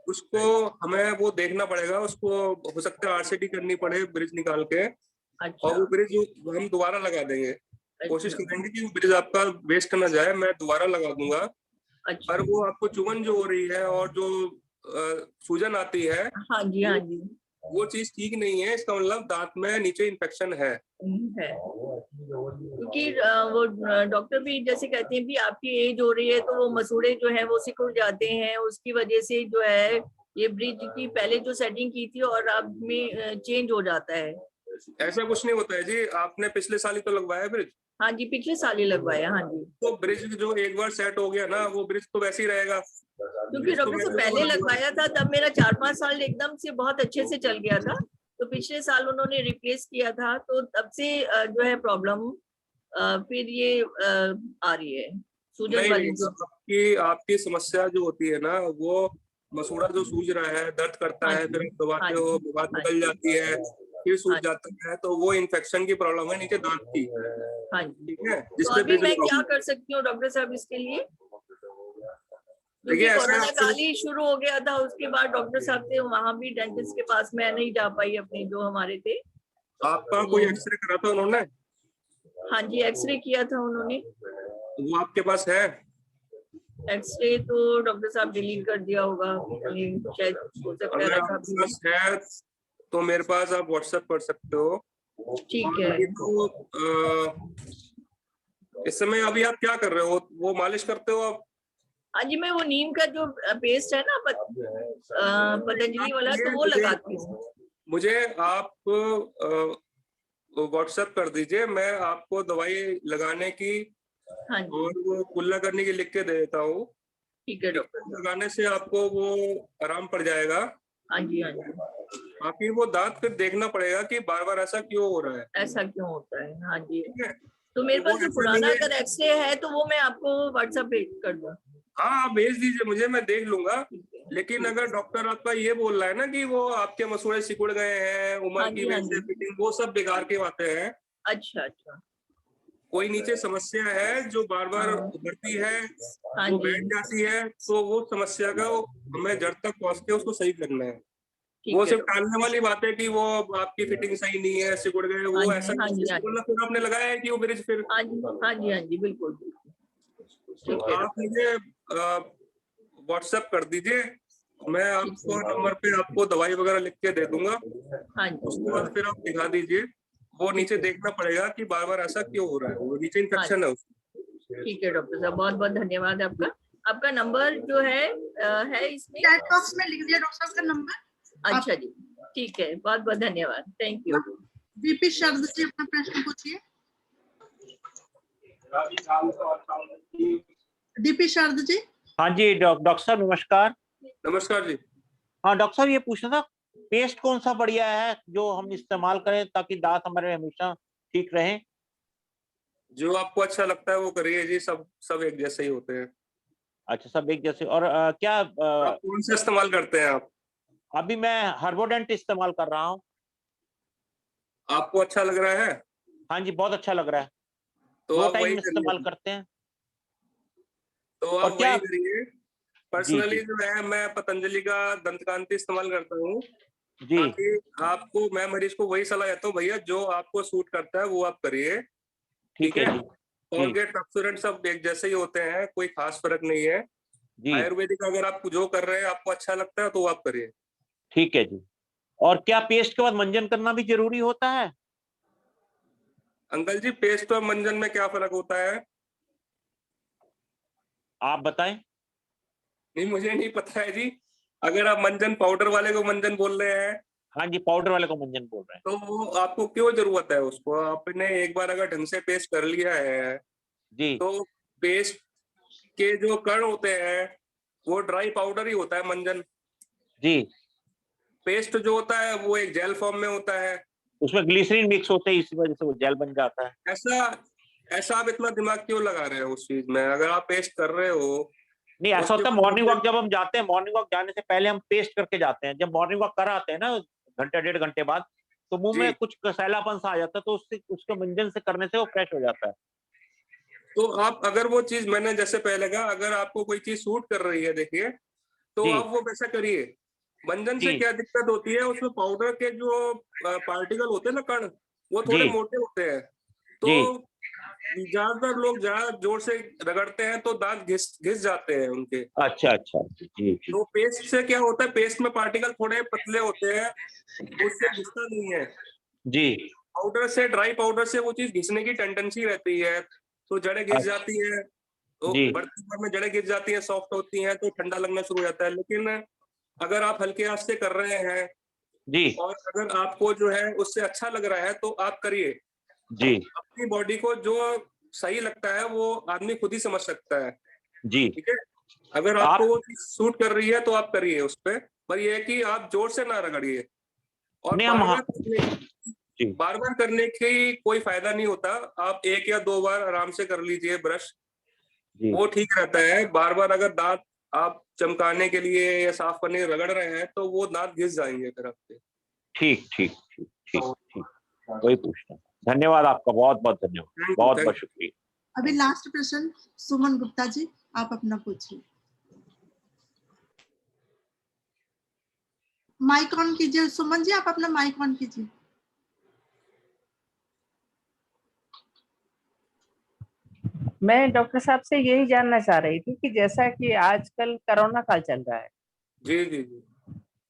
उसको हमें वो देखना पड़ेगा, उसको हो सकता है आरसीटी करनी पड़े ब्रिज निकाल के।
अच्छा।
और वो ब्रिज हम दोबारा लगा देंगे। कोशिश करेंगे कि वो ब्रिज आपका वेस्ट ना जाए, मैं दोबारा लगा दूंगा।
अच्छा।
पर वो आपको चुभन जो हो रही है और जो सूजन आती है,
हाँ जी, हाँ जी,
वो चीज ठीक नहीं है। इसका मतलब दांत में नीचे इन्फेक्शन है।
क्योंकि वो डॉक्टर भी जैसे कहते हैं भी आपकी एज हो रही है तो वो मसूड़े जो है वो सिकुड़ जाते हैं, उसकी वजह से जो है ये ब्रिज की पहले जो सेटिंग की थी और अब में चेंज हो जाता है।
ऐसा कुछ नहीं होता है जी, आपने पिछले साल ही तो लगवाया ब्रिज।
हाँ जी, पिछले साल ही लगवाया। हाँ जी,
तो ब्रिज जो एक बार सेट हो गया ना, वो ब्रिज तो वैसे ही रहेगा।
क्योंकि डॉक्टर से पहले लगवाया था तब मेरा 4-5 साल एकदम से बहुत अच्छे से चल गया था, तो पिछले साल उन्होंने रिप्लेस किया था, तो तब से जो है प्रॉब्लम फिर ये आ रही है सूजन वाली।
आपकी समस्या जो होती है ना, वो मसूड़ा जो सूज रहा है, दर्द करता है, फिर आप दबाते हो, बात निकल जाती है, फिर सूज जाता है, तो वो इन्फेक्शन की प्रॉब्लम है नीचे दांत की।
हाँ जी,
ठीक है।
तो अभी मैं क्या कर सकती हूँ डॉक्टर साहब इसके लिए? क्योंकि कोरोना काल ही शुरू हो गया था, उसके बाद डॉक्टर साहब थे वहां भी, डेंटिस्ट के पास मैं नहीं जा पाई अपने जो हमारे थे।
आपका कोई एक्सरे करा था उन्होंने?
हाँ जी, एक्सरे किया था उन्होंने।
वो आपके पास है?
एक्सरे तो डॉक्टर साहब डिलीट कर दिया होगा, शायद हो सकता है रखा
है, तो मेरे पास आप व्हाट्सएप कर सकते हो।
ठीक है।
तो इस समय अभी आप क्या कर रहे हो? वो मालिश करते हो आप?
हाँ जी, मैं वो नीम का जो पेस्ट है ना पतंजलि वाला, तो वो लगाती हूँ।
मुझे आप व्हाट्सएप कर दीजिए, मैं आपको दवाई लगाने की और वो कुल्ला करने की लिख के दे देता हूँ।
ठीक है डॉक्टर।
लगाने से आपको वो आराम पड़ जाएगा।
हाँ जी, हाँ जी।
बाकी वो दांत फिर देखना पड़ेगा कि बार बार ऐसा क्यों हो रहा है।
ऐसा क्यों होता है? हाँ जी। तो मेरे पास जो पुराना अगर एक्सरे है तो वो मैं आपको व्हाट्सएप पे कर दूँ?
हाँ, आप भेज दीजिए मुझे, मैं देख लूंगा। लेकिन अगर डॉक्टर आपका ये बोल रहा है ना कि वो आपके मसूड़े सिकुड़ गए हैं, उम्र की वजह से फिटिंग, वो सब बेकार की बातें हैं।
अच्छा अच्छा।
कोई नीचे समस्या है जो बार बार उभरती है, वो बैठ जाती है, तो वो समस्या का हमें जड़ तक पहुंच के उसको सही करना है। वो सिर्फ टालने वाली बात है कि वो आपकी फिटिंग सही नहीं है, सिकुड़ गए, वो ऐसा फिर आपने लगाया है कि वो ब्रिज फिर।
हाँ जी, हाँ जी, बिल्कुल।
तो आप मुझे व्हाट्सएप कर दीजिए, मैं आपको नंबर पे आपको दवाई वगैरह लिख के दे दूंगा। उसके बाद फिर आप दिखा दीजिए। वो नीचे देखना पड़ेगा कि बार बार ऐसा क्यों हो रहा है, वो नीचे इन्फेक्शन है उसमें।
ठीक है डॉक्टर साहब, बहुत बहुत धन्यवाद आपका। आपका नंबर जो है इसमें
चैट बॉक्स में लिख दिया डॉक्टर साहब का नंबर।
अच्छा जी, ठीक है, बहुत बहुत धन्यवाद, थैंक यू।
बीपी शरद जी, अपना प्रश्न पूछिए। डीपी शरद जी।
हाँ जी, डॉक्टर साहब नमस्कार।
नमस्कार जी।
हाँ डॉक्टर साहब, ये पूछना था, पेस्ट कौन सा बढ़िया है जो हम इस्तेमाल करें ताकि दांत हमारे हमेशा ठीक रहें?
जो आपको अच्छा लगता है वो करिए जी, सब एक जैसे ही होते हैं।
अच्छा, सब एक जैसे। और क्या
आप कौन सा इस्तेमाल करते हैं आप?
अभी मैं हर्बोडेंट इस्तेमाल कर रहा हूँ।
आपको अच्छा लग रहा है?
हाँ जी, बहुत अच्छा लग रहा है।
तो
2
आप
टाइम
वही
इस्तेमाल
करिए।
करते हैं।
तो
और
आप
क्या?
वही करिए।
जी
पर्सनली
जी
जो है मैं पतंजलि का दंतकांति इस्तेमाल करता हूँ,
जी।
ताकि आपको, मैं मरीज को वही सलाह देता हूँ, भैया जो आपको सूट करता है वो आप करिए,
ठीक
ठीक
है
है?
जी। जी
कॉलगेट, पेप्सोडेंट सब एक जैसे ही होते हैं, कोई खास फर्क नहीं है।
जी,
आयुर्वेदिक अगर आप जो कर रहे हैं आपको अच्छा लगता है तो वो आप करिए।
ठीक है जी। और क्या पेस्ट के बाद मंजन करना भी जरूरी होता है?
अंकल जी, पेस्ट और मंजन में क्या फर्क होता है?
आप बताएं।
नहीं, मुझे नहीं पता है जी। अगर आप मंजन पाउडर वाले को मंजन बोल रहे हैं,
हाँ जी, पाउडर वाले को मंजन बोल रहे हैं।
तो वो आपको क्यों जरूरत है उसको? आपने एक बार अगर ढंग से पेस्ट कर लिया है
जी
तो पेस्ट के जो कण होते हैं वो ड्राई पाउडर ही होता है मंजन।
जी,
पेस्ट जो होता है वो एक जेल फॉर्म में होता है।
उसमें ग्लिसरीन मिक्स होते हैं, इसी वजह से वो जेल बन जाता है।
ऐसा ऐसा आप इतना दिमाग क्यों लगा रहे हो उस चीज में? अगर आप पेस्ट कर रहे हो
नहीं, ऐसा
उसके
होता है
बाद
मॉर्निंग
उससे,
वॉक जब हम जाते हैं, मॉर्निंग वॉक जाने से पहले हम पेस्ट करके जाते हैं। जब मॉर्निंग वॉक कर आते हैं ना, घंटे 1.5 घंटे बाद, तो मुंह
जी,
में कुछ कसैलापन सा आ जाता है, तो उससे उसके मंजन से करने से वो फ्रेश हो जाता है।
तो आप अगर वो चीज, मैंने जैसे पहले कहा, अगर आपको कोई चीज सूट कर रही है देखिए, तो
जी
आप वो वैसा करिए। मंजन से
जी
क्या दिक्कत होती है, उसमें पाउडर के जो पार्टिकल होते हैं ना, कण, वो थोड़े
जी
मोटे होते हैं। तो
जी।
ज्यादातर लोग ज्यादा जोर से रगड़ते हैं तो दांत घिस घिस जाते हैं उनके।
अच्छा अच्छा, जी जी
तो पेस्ट से क्या होता है, पेस्ट में पार्टिकल थोड़े पतले होते हैं, उससे घिसता नहीं है।
जी।
पाउडर से, ड्राई पाउडर से वो चीज घिसने की टेंडेंसी रहती है, तो जड़ें घिस
अच्छा,
जाती है। तो
जी
बढ़ती उम्र में जड़ें घिस जाती है, सॉफ्ट होती हैं, तो ठंडा लगना शुरू हो जाता है। लेकिन अगर आप हल्के हाथ से कर रहे हैं
जी
और अगर आपको जो है उससे अच्छा लग रहा है तो आप करिए।
जी
अपनी बॉडी को जो सही लगता है वो आदमी खुद ही समझ सकता है,
जी।
ठीक है? अगर
आप
आपको वो चीज सूट कर रही है तो आप करिए उस पर यह है कि आप जोर से ना रगड़िए। और
नहीं, हम जी
बार बार करने की कोई फायदा नहीं होता। आप 1 या 2 बार आराम से कर लीजिए ब्रश,
जी,
वो ठीक रहता है। बार बार अगर दांत आप चमकाने के लिए या साफ करने के लिए रगड़ रहे हैं तो वो दांत घिस जाएंगे फिर आपके।
ठीक ठीक ठीक ठीक ठीक, वही पूछना। धन्यवाद आपका, बहुत बहुत धन्यवाद, बहुत बहुत शुक्रिया।
अभी लास्ट प्रश्न सुमन गुप्ता जी, आप अपना पूछिए। माइक ऑन कीजिए सुमन जी, आप अपना माइक ऑन कीजिए।
मैं डॉक्टर साहब से यही जानना चाह रही थी कि जैसा कि आजकल कोरोना काल चल रहा है,
जी जी जी।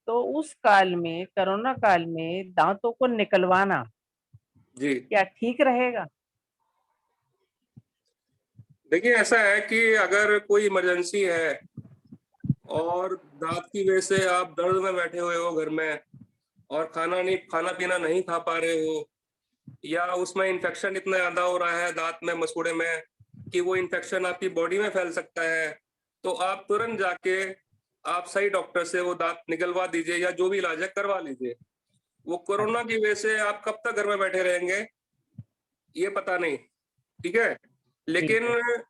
तो उस काल में, कोरोना काल में दांतों को निकलवाना
जी,
क्या ठीक रहेगा?
देखिए ऐसा है कि अगर कोई इमरजेंसी है और दांत की वजह से आप दर्द में बैठे हुए हो घर में और खाना पीना नहीं खा पा रहे हो, या उसमें इन्फेक्शन इतना ज्यादा हो रहा है दांत में, मसूड़े में, कि वो इन्फेक्शन आपकी बॉडी में फैल सकता है, तो आप तुरंत जाके आप सही डॉक्टर से वो दांत निकलवा दीजिए या जो भी इलाज है करवा लीजिए। वो कोरोना की वजह से आप कब तक घर में बैठे रहेंगे ये पता नहीं, ठीक है? लेकिन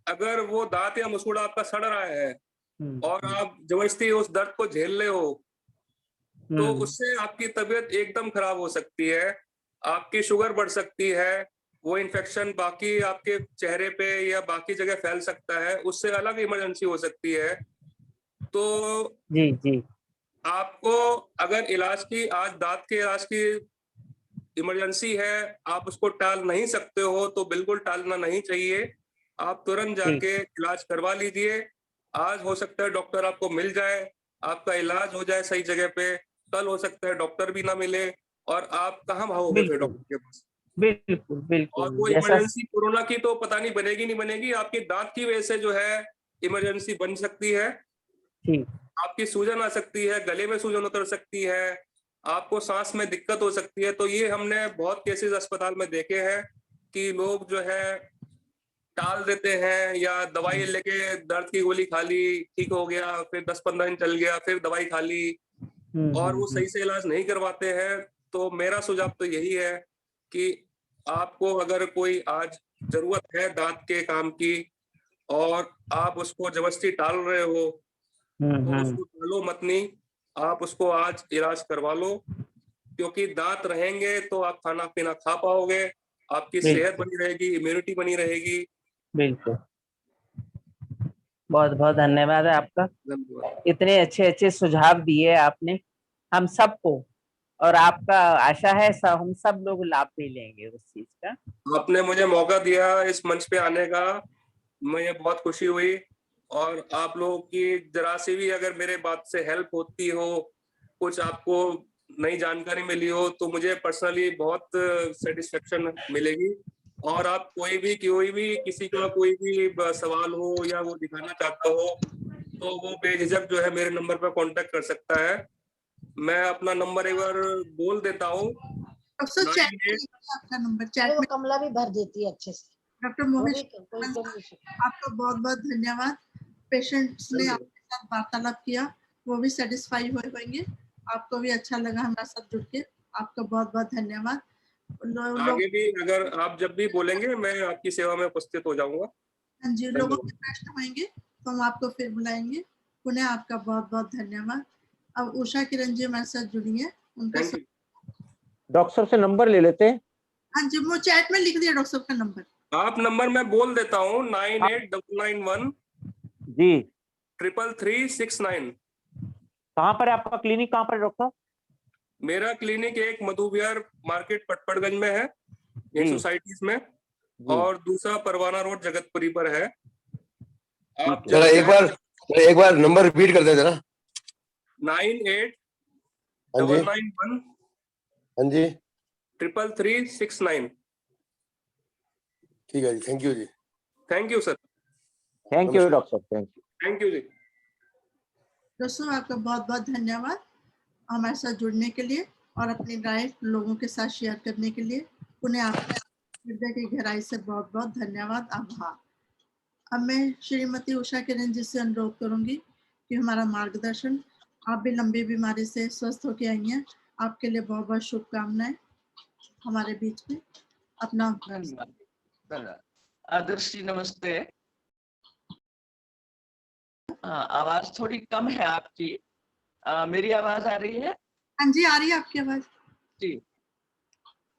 अगर वो दांत या मसूड़ा आपका सड़ रहा है और आप जबरदस्ती उस दर्द को झेल रहे हो, तो उससे आपकी तबीयत एकदम खराब हो सकती है, आपकी शुगर बढ़ सकती है, वो इन्फेक्शन बाकी आपके चेहरे पे या बाकी जगह फैल सकता है, उससे अलग इमरजेंसी हो सकती है। तो
जी जी
आपको अगर इलाज की, आज दांत के इलाज की इमरजेंसी है, आप उसको टाल नहीं सकते हो तो बिल्कुल टालना नहीं चाहिए। आप तुरंत जाके इलाज करवा लीजिए। आज हो सकता है डॉक्टर आपको मिल जाए, आपका इलाज हो जाए सही जगह पे, कल हो सकता है डॉक्टर भी ना मिले और आप कहाँ भागोगे फिर
बिल्कुल
डॉक्टर के पास?
बिल्कुल
और
बिल्कुल,
वो
जैसा
इमरजेंसी कोरोना की तो पता नहीं बनेगी नहीं बनेगी, आपकी दांत की वजह से जो है इमरजेंसी बन सकती है।
ठीक,
आपकी सूजन आ सकती है, गले में सूजन उतर सकती है, आपको सांस में दिक्कत हो सकती है। तो ये हमने बहुत केसेस अस्पताल में देखे हैं कि लोग जो है टाल देते हैं या दवाई लेके दर्द की गोली खा ली, ठीक हो गया, फिर 10-15 दिन चल गया, फिर दवाई खा ली, और वो सही से इलाज नहीं करवाते हैं। तो मेरा सुझाव तो यही है कि आपको अगर कोई आज जरूरत है दांत के काम की और आप उसको जबरदस्ती टाल रहे हो तो उसको टालो मत नहीं, आप उसको आज इलाज करवा लो, क्योंकि दांत रहेंगे तो आप खाना पीना खा पाओगे, आपकी सेहत बनी रहेगी, इम्यूनिटी बनी रहेगी।
बिल्कुल, बहुत बहुत धन्यवाद है आपका। इतने अच्छे अच्छे सुझाव दिए आपने हम सबको, और आपका आशा है हम सब लोग लाभ भी लेंगे उस चीज का।
आपने मुझे मौका दिया इस मंच पे आने का, मुझे बहुत खुशी हुई। और आप लोगों की जरा सी भी अगर मेरे बात से हेल्प होती हो, कुछ आपको नई जानकारी मिली हो, तो मुझे पर्सनली बहुत सेटिस्फेक्शन मिलेगी। और आप कोई भी किसी का कोई भी सवाल हो या वो दिखाना चाहता हो तो वो बेझिझक जो है मेरे नंबर पर कांटेक्ट कर सकता है। मैं अपना नंबर एक बार बोल देता हूँ।
आपका नंबर चैट में
कमला भी भर देती है अच्छे से।
डॉक्टर मोहित, आपका बहुत बहुत धन्यवाद। पेशेंट्स ने आपके साथ वार्तालाप किया, वो भी सेटिस्फाई होंगे, आपको भी अच्छा लगा हमारे साथ जुड़ के। आपका बहुत बहुत धन्यवाद।
आगे भी अगर आप जब भी बोलेंगे मैं आपकी सेवा में उपस्थित हो जाऊंगा।
हाँ जी, लोगों के प्रश्न होंगे तो हम आपको फिर बुलाएंगे। पुनः आपका बहुत बहुत धन्यवाद। अब उषा किरण जी हमारे साथ जुड़ी है, उनका
डॉक्टर साहब से नंबर ले लेते हैं।
हाँ जी, वो चैट में लिख दिया डॉक्टर साहब का नंबर।
आप नंबर मैं बोल देता हूँ 9891
जी
33369।
कहाँ पर है आपका क्लिनिक, कहाँ पर है डॉक्टर?
मेरा क्लिनिक एक मधु विहार मार्केट पटपड़गंज में है, इन सोसाइटीज में, और दूसरा परवाना रोड जगतपुरी पर है। आप
जरा एक बार नंबर रिपीट कर देना।
9891
हाँ जी
33369।
ठीक है जी, थैंक यू जी।
Thank you sir.
Thank you doctor साहब,
थैंक यू जी।
दोस्तों आपका बहुत बहुत धन्यवाद हमारे साथ जुड़ने के लिए और अपनी राय लोगों के साथ शेयर करने के लिए। पुनः आपका हृदय की गहराई से बहुत बहुत धन्यवाद, आभार। अब मैं श्रीमती उषा किरण जी से अनुरोध करूंगी कि हमारा मार्गदर्शन, आप भी लंबी बीमारी से स्वस्थ होकर आई हैं, आपके लिए बहुत बहुत शुभकामनाएं हमारे बीच में। अपना
आदर्श जी नमस्ते। आवाज थोड़ी कम है आपकी, मेरी आवाज आ रही है?
हाँ जी, आ रही है आपकी आवाज
जी।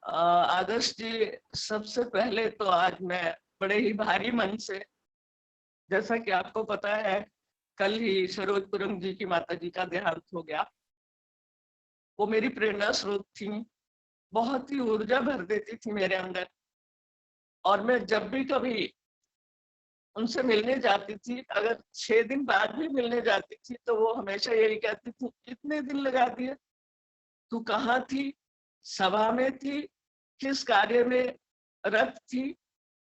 आदर्श जी, सबसे पहले तो आज मैं बड़े ही भारी मन से, जैसा कि आपको पता है कल ही सरोज पुरम जी की माता जी का देहांत हो गया। वो मेरी प्रेरणा स्रोत थी, बहुत ही ऊर्जा भर देती थी मेरे अंदर। और मैं जब भी कभी उनसे मिलने जाती थी, अगर 6 दिन बाद भी मिलने जाती थी तो वो हमेशा यही कहती थी, इतने दिन लगा दिए, तू कहाँ थी, सभा में थी, किस कार्य में रत थी,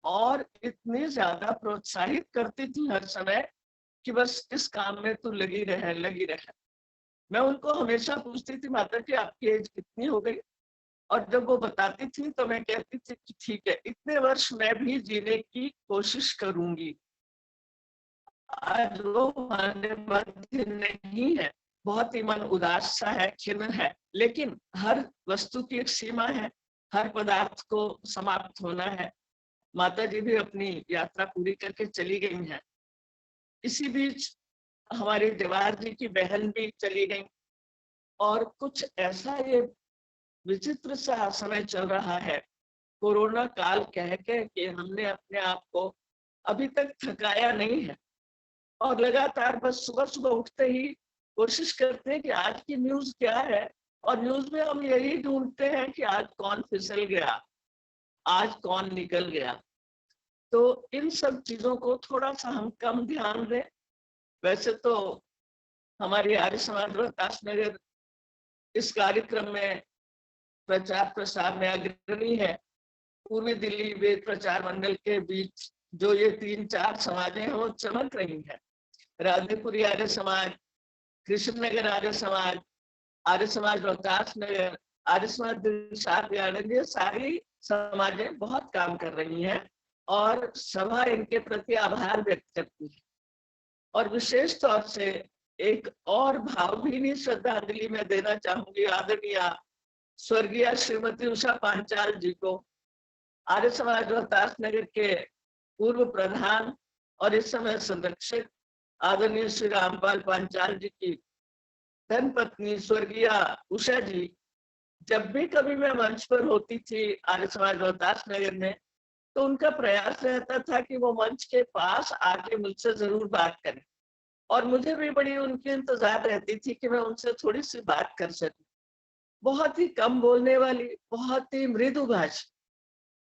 और इतनी ज्यादा प्रोत्साहित करती थी हर समय कि बस इस काम में तू लगी रहे। मैं उनको हमेशा पूछती थी, माता जी आपकी एज कितनी हो गई? और जब वो बताती थी तो मैं कहती थी कि ठीक है, इतने वर्ष मैं भी जीने की कोशिश करूंगी। आज वो हमारे मध्य नहीं है, बहुत ही मन उदास सा है, खिन्न है, लेकिन हर वस्तु की एक सीमा है, हर पदार्थ को समाप्त होना है। माता जी भी अपनी यात्रा पूरी करके चली गई हैं। इसी बीच हमारी देवार जी की बहन भी चली गई, और कुछ ऐसा ये विचित्र सा समय चल रहा है, कोरोना काल कह के कि हमने अपने आप को अभी तक थकाया नहीं है, और लगातार बस सुबह सुबह उठते ही कोशिश करते हैं कि आज की न्यूज क्या है, और न्यूज में हम यही ढूंढते हैं कि आज कौन फिसल गया, आज कौन निकल गया। तो इन सब चीजों को थोड़ा सा हम कम ध्यान दें। वैसे तो हमारी आर्य समाज रोहतास नगर इस कार्यक्रम में प्रचार प्रसार में अग्रणी है। पूर्वी दिल्ली वेद प्रचार मंडल के बीच जो ये 3-4 समाजें हैं वो चमक रही हैं। राधेपुरी आर्य समाज, कृष्ण नगर आर्य समाज रोहतास नगर, आर्य समाज, ये सारी समाजें बहुत काम कर रही हैं और सभा इनके प्रति आभार व्यक्त करती है। और विशेष तौर से एक और भावभीनी श्रद्धांजलि मैं देना चाहूंगी आदरणीय स्वर्गीय श्रीमती उषा पांचाल जी को, आर्य समाज रोहतास नगर के पूर्व प्रधान और इस समय संरक्षक आदरणीय श्री रामपाल पांचाल जी की धर्मपत्नी स्वर्गीय उषा जी। जब भी कभी मैं मंच पर होती थी आर्य समाज रोहतास नगर में, तो उनका प्रयास रहता था कि वो मंच के पास आके मुझसे जरूर बात करें, और मुझे भी बड़ी उनकी इंतजार रहती थी कि मैं उनसे थोड़ी सी बात कर सकूं। बहुत ही कम बोलने वाली, बहुत ही मृदु भाषी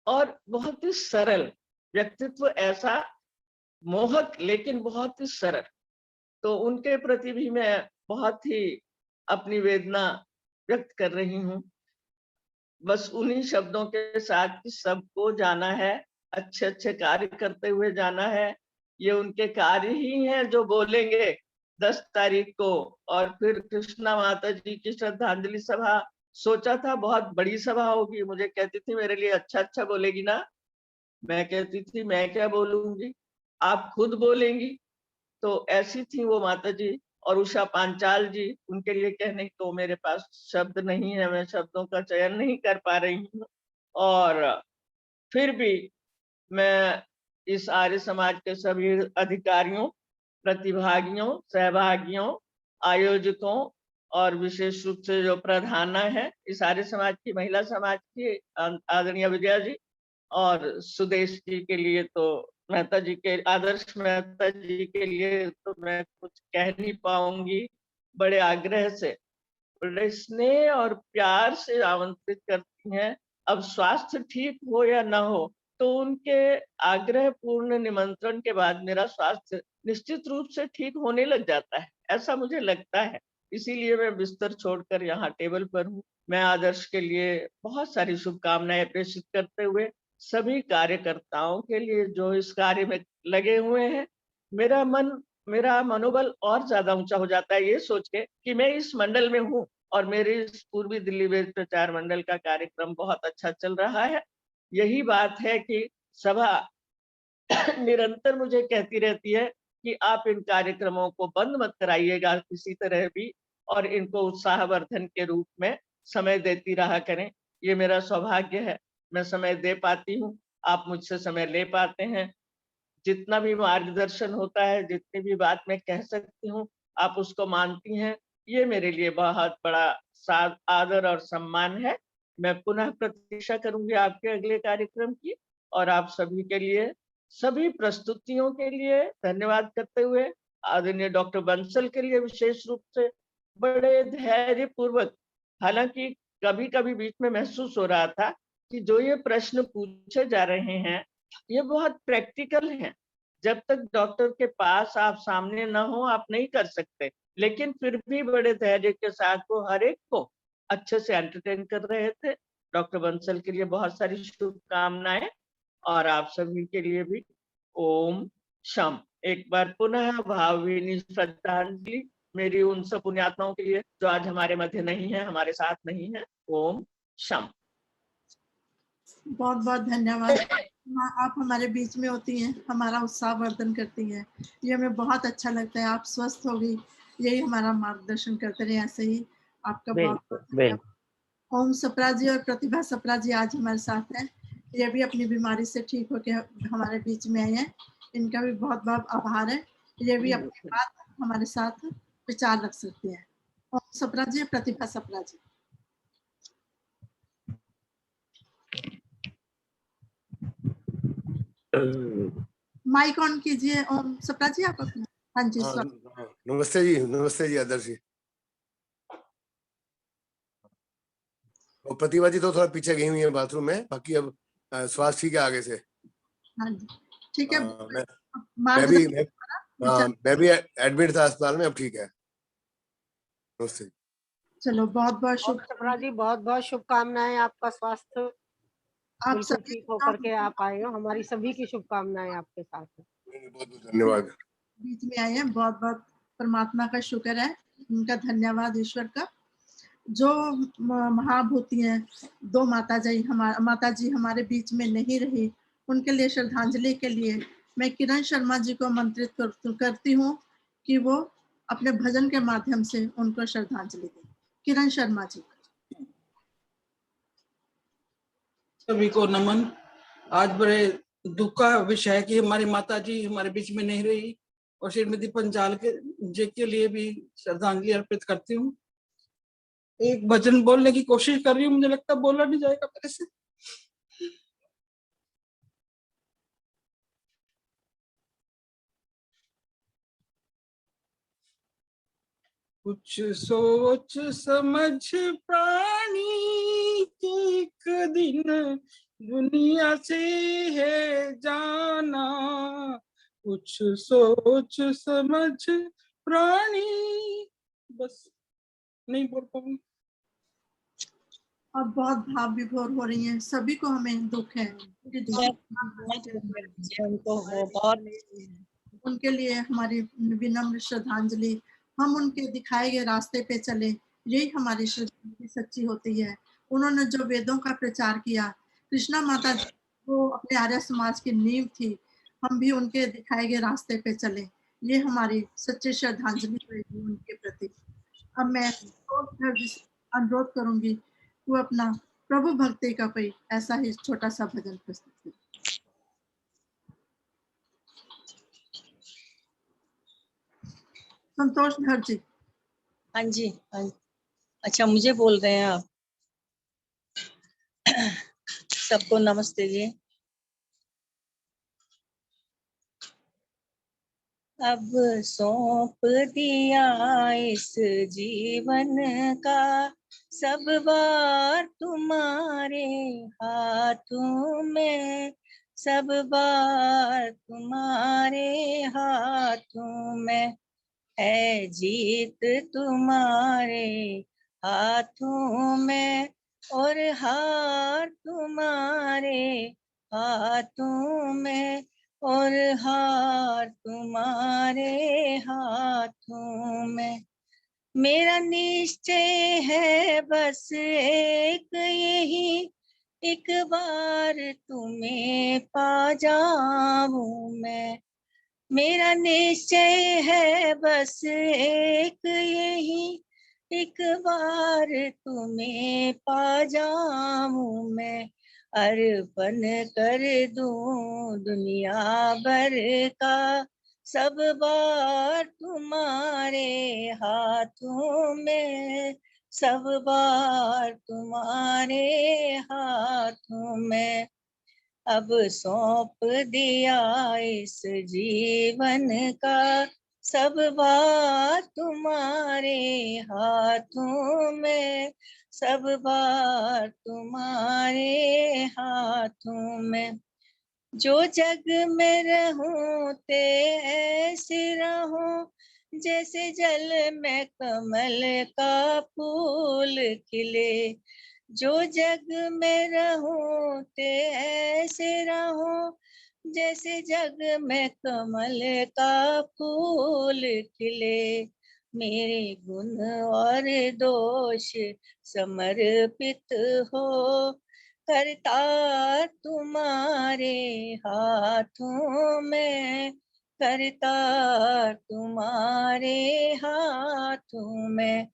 और बहुत ही सरल व्यक्तित्व, ऐसा मोहक लेकिन बहुत ही सरल। तो उनके प्रति भी मैं बहुत ही अपनी वेदना व्यक्त कर रही हूँ। बस उन्हीं शब्दों के साथ कि सबको जाना है, अच्छे अच्छे कार्य करते हुए जाना है। ये उनके कार्य ही हैं जो बोलेंगे 10 तारीख को। और फिर कृष्णा माता जी की श्रद्धांजलि सभा, सोचा था बहुत बड़ी सभा होगी। मुझे कहती थी मेरे लिए अच्छा अच्छा बोलेगी ना, मैं कहती थी मैं क्या बोलूंगी, आप खुद बोलेंगी। तो ऐसी थी वो माता जी। और उषा पांचाल जी, उनके लिए कहने को मेरे पास शब्द नहीं है, मैं शब्दों का चयन नहीं कर पा रही हूँ। और फिर भी मैं इस आर्य समाज के सभी अधिकारियों, प्रतिभागियों, सहभागियों, आयोजकों और विशेष रूप से जो प्रधाना है इस आर्य समाज की, महिला समाज की आदरणीय विजया जी और सुदेश जी के लिए, तो मेहता जी के, आदर्श मेहता जी के लिए तो मैं कुछ कह नहीं पाऊंगी। बड़े आग्रह से, बड़े स्नेह और प्यार से आमंत्रित करती हैं। अब स्वास्थ्य ठीक हो या ना हो, तो उनके आग्रह पूर्ण निमंत्रण के बाद मेरा स्वास्थ्य निश्चित रूप से ठीक होने लग जाता है, ऐसा मुझे लगता है। इसीलिए मैं बिस्तर छोड़कर यहाँ टेबल पर हूँ। मैं आदर्श के लिए बहुत सारी शुभकामनाएं प्रेषित करते हुए सभी कार्यकर्ताओं के लिए जो इस कार्य में लगे हुए हैं, मेरा मनोबल और ज्यादा ऊंचा हो जाता है ये सोच के कि मैं इस मंडल में हूँ और मेरे इस पूर्वी दिल्ली वेद प्रचार मंडल का कार्यक्रम बहुत अच्छा चल रहा है। यही बात है कि सभा निरंतर मुझे कहती रहती है कि आप इन कार्यक्रमों को बंद मत कराइएगा किसी तरह भी, और इनको उत्साहवर्धन के रूप में समय देती रहा करें। ये मेरा सौभाग्य है, मैं समय दे पाती हूँ, आप मुझसे समय ले पाते हैं। जितना भी मार्गदर्शन होता है, जितनी भी बात मैं कह सकती हूँ, आप उसको मानती हैं, ये मेरे लिए बहुत बड़ा आदर और सम्मान है। मैं पुनः प्रतीक्षा करूंगी आपके अगले कार्यक्रम की, और आप सभी के लिए, सभी प्रस्तुतियों के लिए धन्यवाद करते हुए आदरणीय डॉक्टर बंसल के लिए विशेष रूप से बड़े धैर्य पूर्वक, हालांकि कभी कभी बीच में महसूस हो रहा था कि जो ये प्रश्न पूछे जा रहे हैं ये बहुत प्रैक्टिकल हैं। जब तक डॉक्टर के पास आप सामने न हो आप नहीं कर सकते, लेकिन फिर भी बड़े धैर्य के साथ वो हर एक को अच्छे से एंटरटेन कर रहे थे। डॉक्टर बंसल के लिए बहुत सारी शुभकामनाएं, और आप सभी के लिए भी ओम शम। एक बार पुनः भावभीनी श्रद्धांजलि मेरी उन सब पुण्यात्माओं के लिए जो आज हमारे मध्य नहीं है, हमारे साथ नहीं है। ओम शम।
बहुत बहुत धन्यवाद। आप हमारे बीच में होती हैं, हमारा उत्साह वर्धन करती हैं, ये हमें बहुत अच्छा लगता है। आप स्वस्थ हो गई, यही हमारा मार्गदर्शन करते रहे, ऐसे ही आपका बहुत धन्यवाद। ओम सप्रा जी और प्रतिभा सप्रा जी आज हमारे साथ हैं, ये भी अपनी बीमारी से ठीक होकर हमारे बीच में आए हैं, इनका भी बहुत बहुत आभार है। ये भी अपनी बात हमारे साथ विचार रख सकते हैं। ओम सप्रा जी, प्रतिभा सप्रा जी। माइक ऑन कीजिए ओम सप्रा जी आप अपना। हाँ जी,
नमस्ते जी आदर्श जी। और प्रतिभा जी तो थोड़ा पीछे गई हुई है बाथरूम में, बाकी अब स्वास्थ्य ठीक है आगे से।
हाँ जी ठीक है।
मैं भी एडमिट था अस्पताल में, अब ठीक है। नमस्ते।
चलो बहुत बहुत
शुभकामनाएं जी, बहुत बहुत शुभकामनाएं। आपका स्वास्थ्य
आप
सब ठीक होकर के आप आए हो, हमारी सभी की शुभकामनाएं आपके साथ है।
बहुत बहुत धन्यवाद।
बीच में आए हैं, बहुत बहुत परमात्मा का शुक्र है, उनका धन्यवाद ईश्वर का। जो महाभूति हैं, दो माता जी हमारे बीच में नहीं रही, उनके लिए श्रद्धांजलि के लिए मैं किरण शर्मा जी को आमंत्रित करती हूँ कि वो अपने भजन के माध्यम से उनको श्रद्धांजलि दें। किरण शर्मा जी।
सभी को नमन। आज बड़े दुख का विषय है कि हमारी माता जी हमारे बीच में नहीं रही, और श्रीमती पंचाल के लिए भी श्रद्धांजलि अर्पित करती हूँ। एक भजन बोलने की कोशिश कर रही हूँ, मुझे लगता है बोला नहीं जाएगा मेरे से। कुछ सोच समझ प्राणी एक दिन दुनिया से है जाना, कुछ सोच समझ प्राणी, बस नहीं बोल पाऊंगी।
और बहुत भाव विभोर हो रही हैं, सभी को हमें दुख है उनके लिए हमारी विनम्र श्रद्धांजलि। हम उनके दिखाए गए रास्ते पे चले, यही हमारी श्रद्धांजलि सच्ची होती है। उन्होंने जो वेदों का प्रचार किया, कृष्णा माता जी वो अपने आर्य समाज की नींव थी, हम भी उनके दिखाए गए रास्ते पे चले, ये हमारी सच्ची श्रद्धांजलि रहेगी उनके प्रति। अब मैं अनुरोध करूंगी वो अपना प्रभु भक्ति का कोई ऐसा ही छोटा सा भजन प्रस्तुत करें। संतोष धर जी।
हाँ जी, हाँ। अच्छा, मुझे बोल रहे हैं आप। सबको नमस्ते जी। अब सौंप दिया इस जीवन का सब बार तुम्हारे हाथों में, सब बार तुम्हारे हाथों में है, जीत तुम्हारे हाथों में और हार तुम्हारे हाथों में और हार तुम्हारे हाथों में। मेरा निश्चय है बस एक यही, एक बार तुम्हें पा जाऊं मैं। मेरा निश्चय है बस एक यही, एक बार तुम्हें पा जाऊं मैं। अर्पण कर दूं दुनिया भर का सब बार तुम्हारे हाथों में, सब बार तुम्हारे हाथों में। अब सौंप दिया इस जीवन का सब बार तुम्हारे हाथों में, सब बार तुम्हारे हाथों में। जो जग में रहूं ते ऐसे रहूं, जैसे जल में कमल का फूल खिले। जो जग में रहूं ते ऐसे रहूं, जैसे जग में कमल का फूल खिले। मेरे गुण और दोष समर्पित हो, करतार तुम्हारे हाथों में, करतार तुम्हारे हाथों में।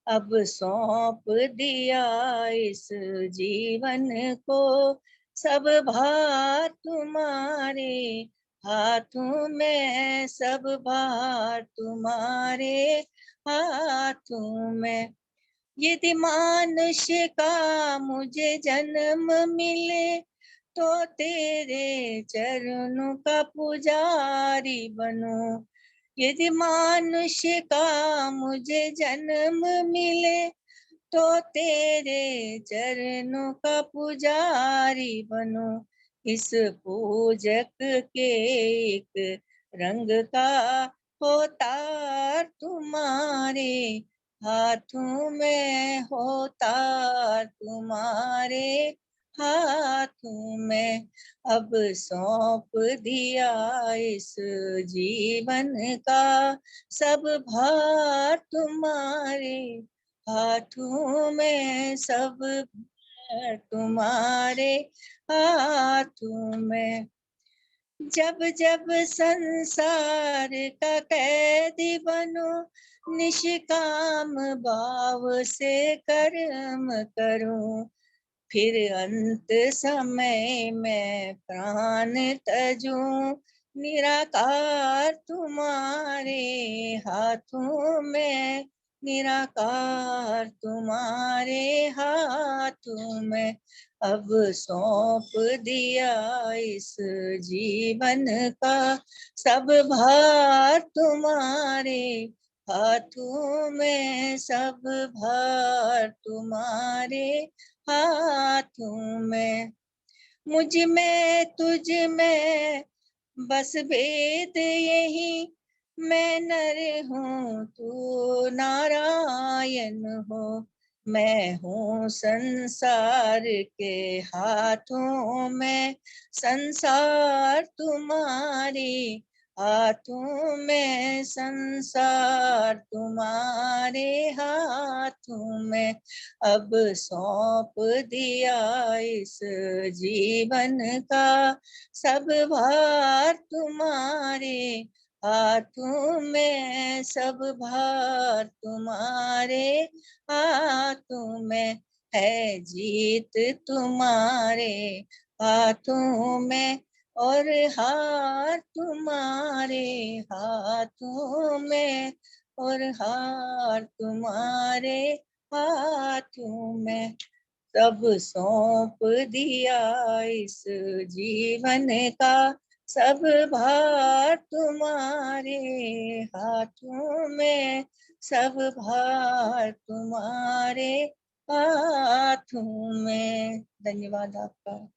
अब सौंप दिया इस जीवन को सब भार तुम्हारे हाथों में, सब भार तुम्हारे हाथों में। यदि मानुष्य का मुझे जन्म मिले, तो तेरे चरणों का पुजारी बनूं। यदि मानुष्य का मुझे जन्म मिले, तो तेरे चरणों का पुजारी बनूं। इस पूजक के एक रंग का होता तुम्हारे हाथों में, होता तुम्हारे हाथों में। अब सौंप दिया इस जीवन का सब भार तुम्हारे हाथों में, सब भार तुम्हारे हाथों में।
जब जब संसार का कैदी बनो, निष्काम भाव से कर्म करूं, फिर अंत समय में प्राण तजूं, निराकार तुम्हारे हाथों में, निराकार तुम्हारे हाथों में। अब सौंप दिया इस जीवन का सब भार तुम्हारे हाथों में, सब भार तुम्हारे हाथों में। मुझ में तुझ में बस भेद यही, मैं नर हूँ तू नारायण हो, मैं हूँ संसार के हाथों में, संसार तुम्हारे हाथों में, संसार तुम्हारे हाथों में। अब सौंप दिया इस जीवन का सब भार तुम्हारे हाथों में, सब भार तुम्हारे हाथों में। है जीत तुम्हारे हाथों में, और हार तुम्हारे हाथों में, और हार तुम्हारे हाथों में। सब सौंप दिया इस जीवन का सब भार तुम्हारे हाथों में, सब भार तुम्हारे हाथों में। धन्यवाद आपका।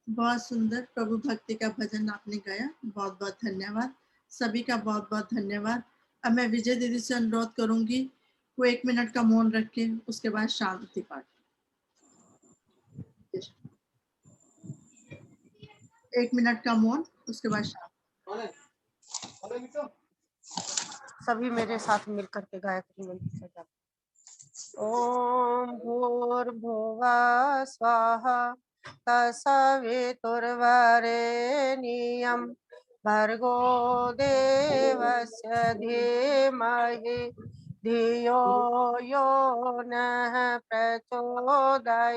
बहुत सुंदर प्रभु भक्ति का भजन आपने गाया, बहुत बहुत धन्यवाद। सभी का बहुत बहुत धन्यवाद। अब मैं विजय दीदी से अनुरोध करूंगी वो 1 मिनट का मौन रख के उसके बाद शांति पाठ। 1 मिनट का मौन, उसके बाद शांति।
सभी मेरे साथ मिलकर के गायत्री मंत्र से जाते। ओम भूर्भुवः स्वाहा तत्सवितुर्वरेण्यं भर्गो देवस्य धीमहि धियो यो नः प्रचोदयात्।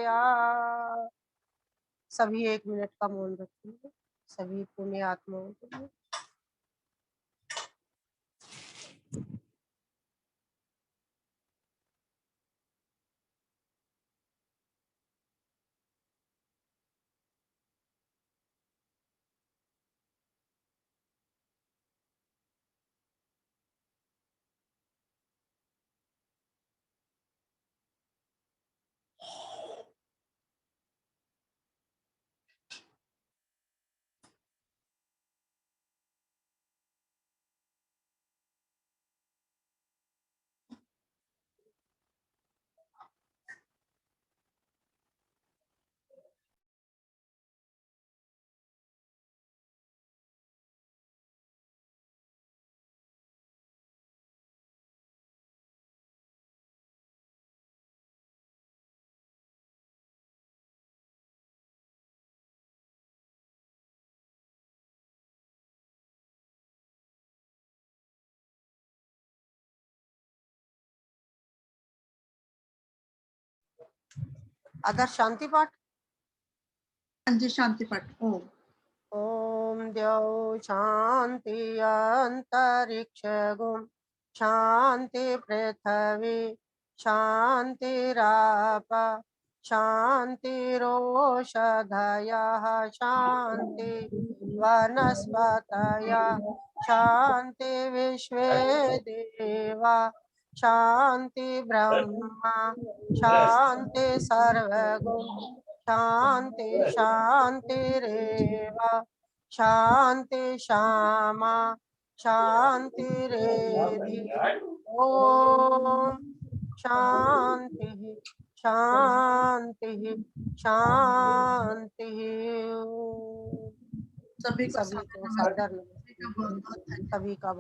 सभी 1 मिनट का मौन रखेंगे, सभी पुण्य आत्माओं के लिए। आदर्श शांति पाठ।
हाँ जी, शांति पाठ। ओम
ओम द्यौ शांति अंतरिक्ष गुम शांति पृथ्वी शांतिराप शांतिरोषधयः शांति वनस्पतयः शांति विश्वे देवा शांति ब्रह्मा शांति सर्वगुण शांति शांतिरेव शांति श्यामा शांतिरेधि। ओम शांति शांति शांति।
सभी को
सादर नमस्ते। सभी का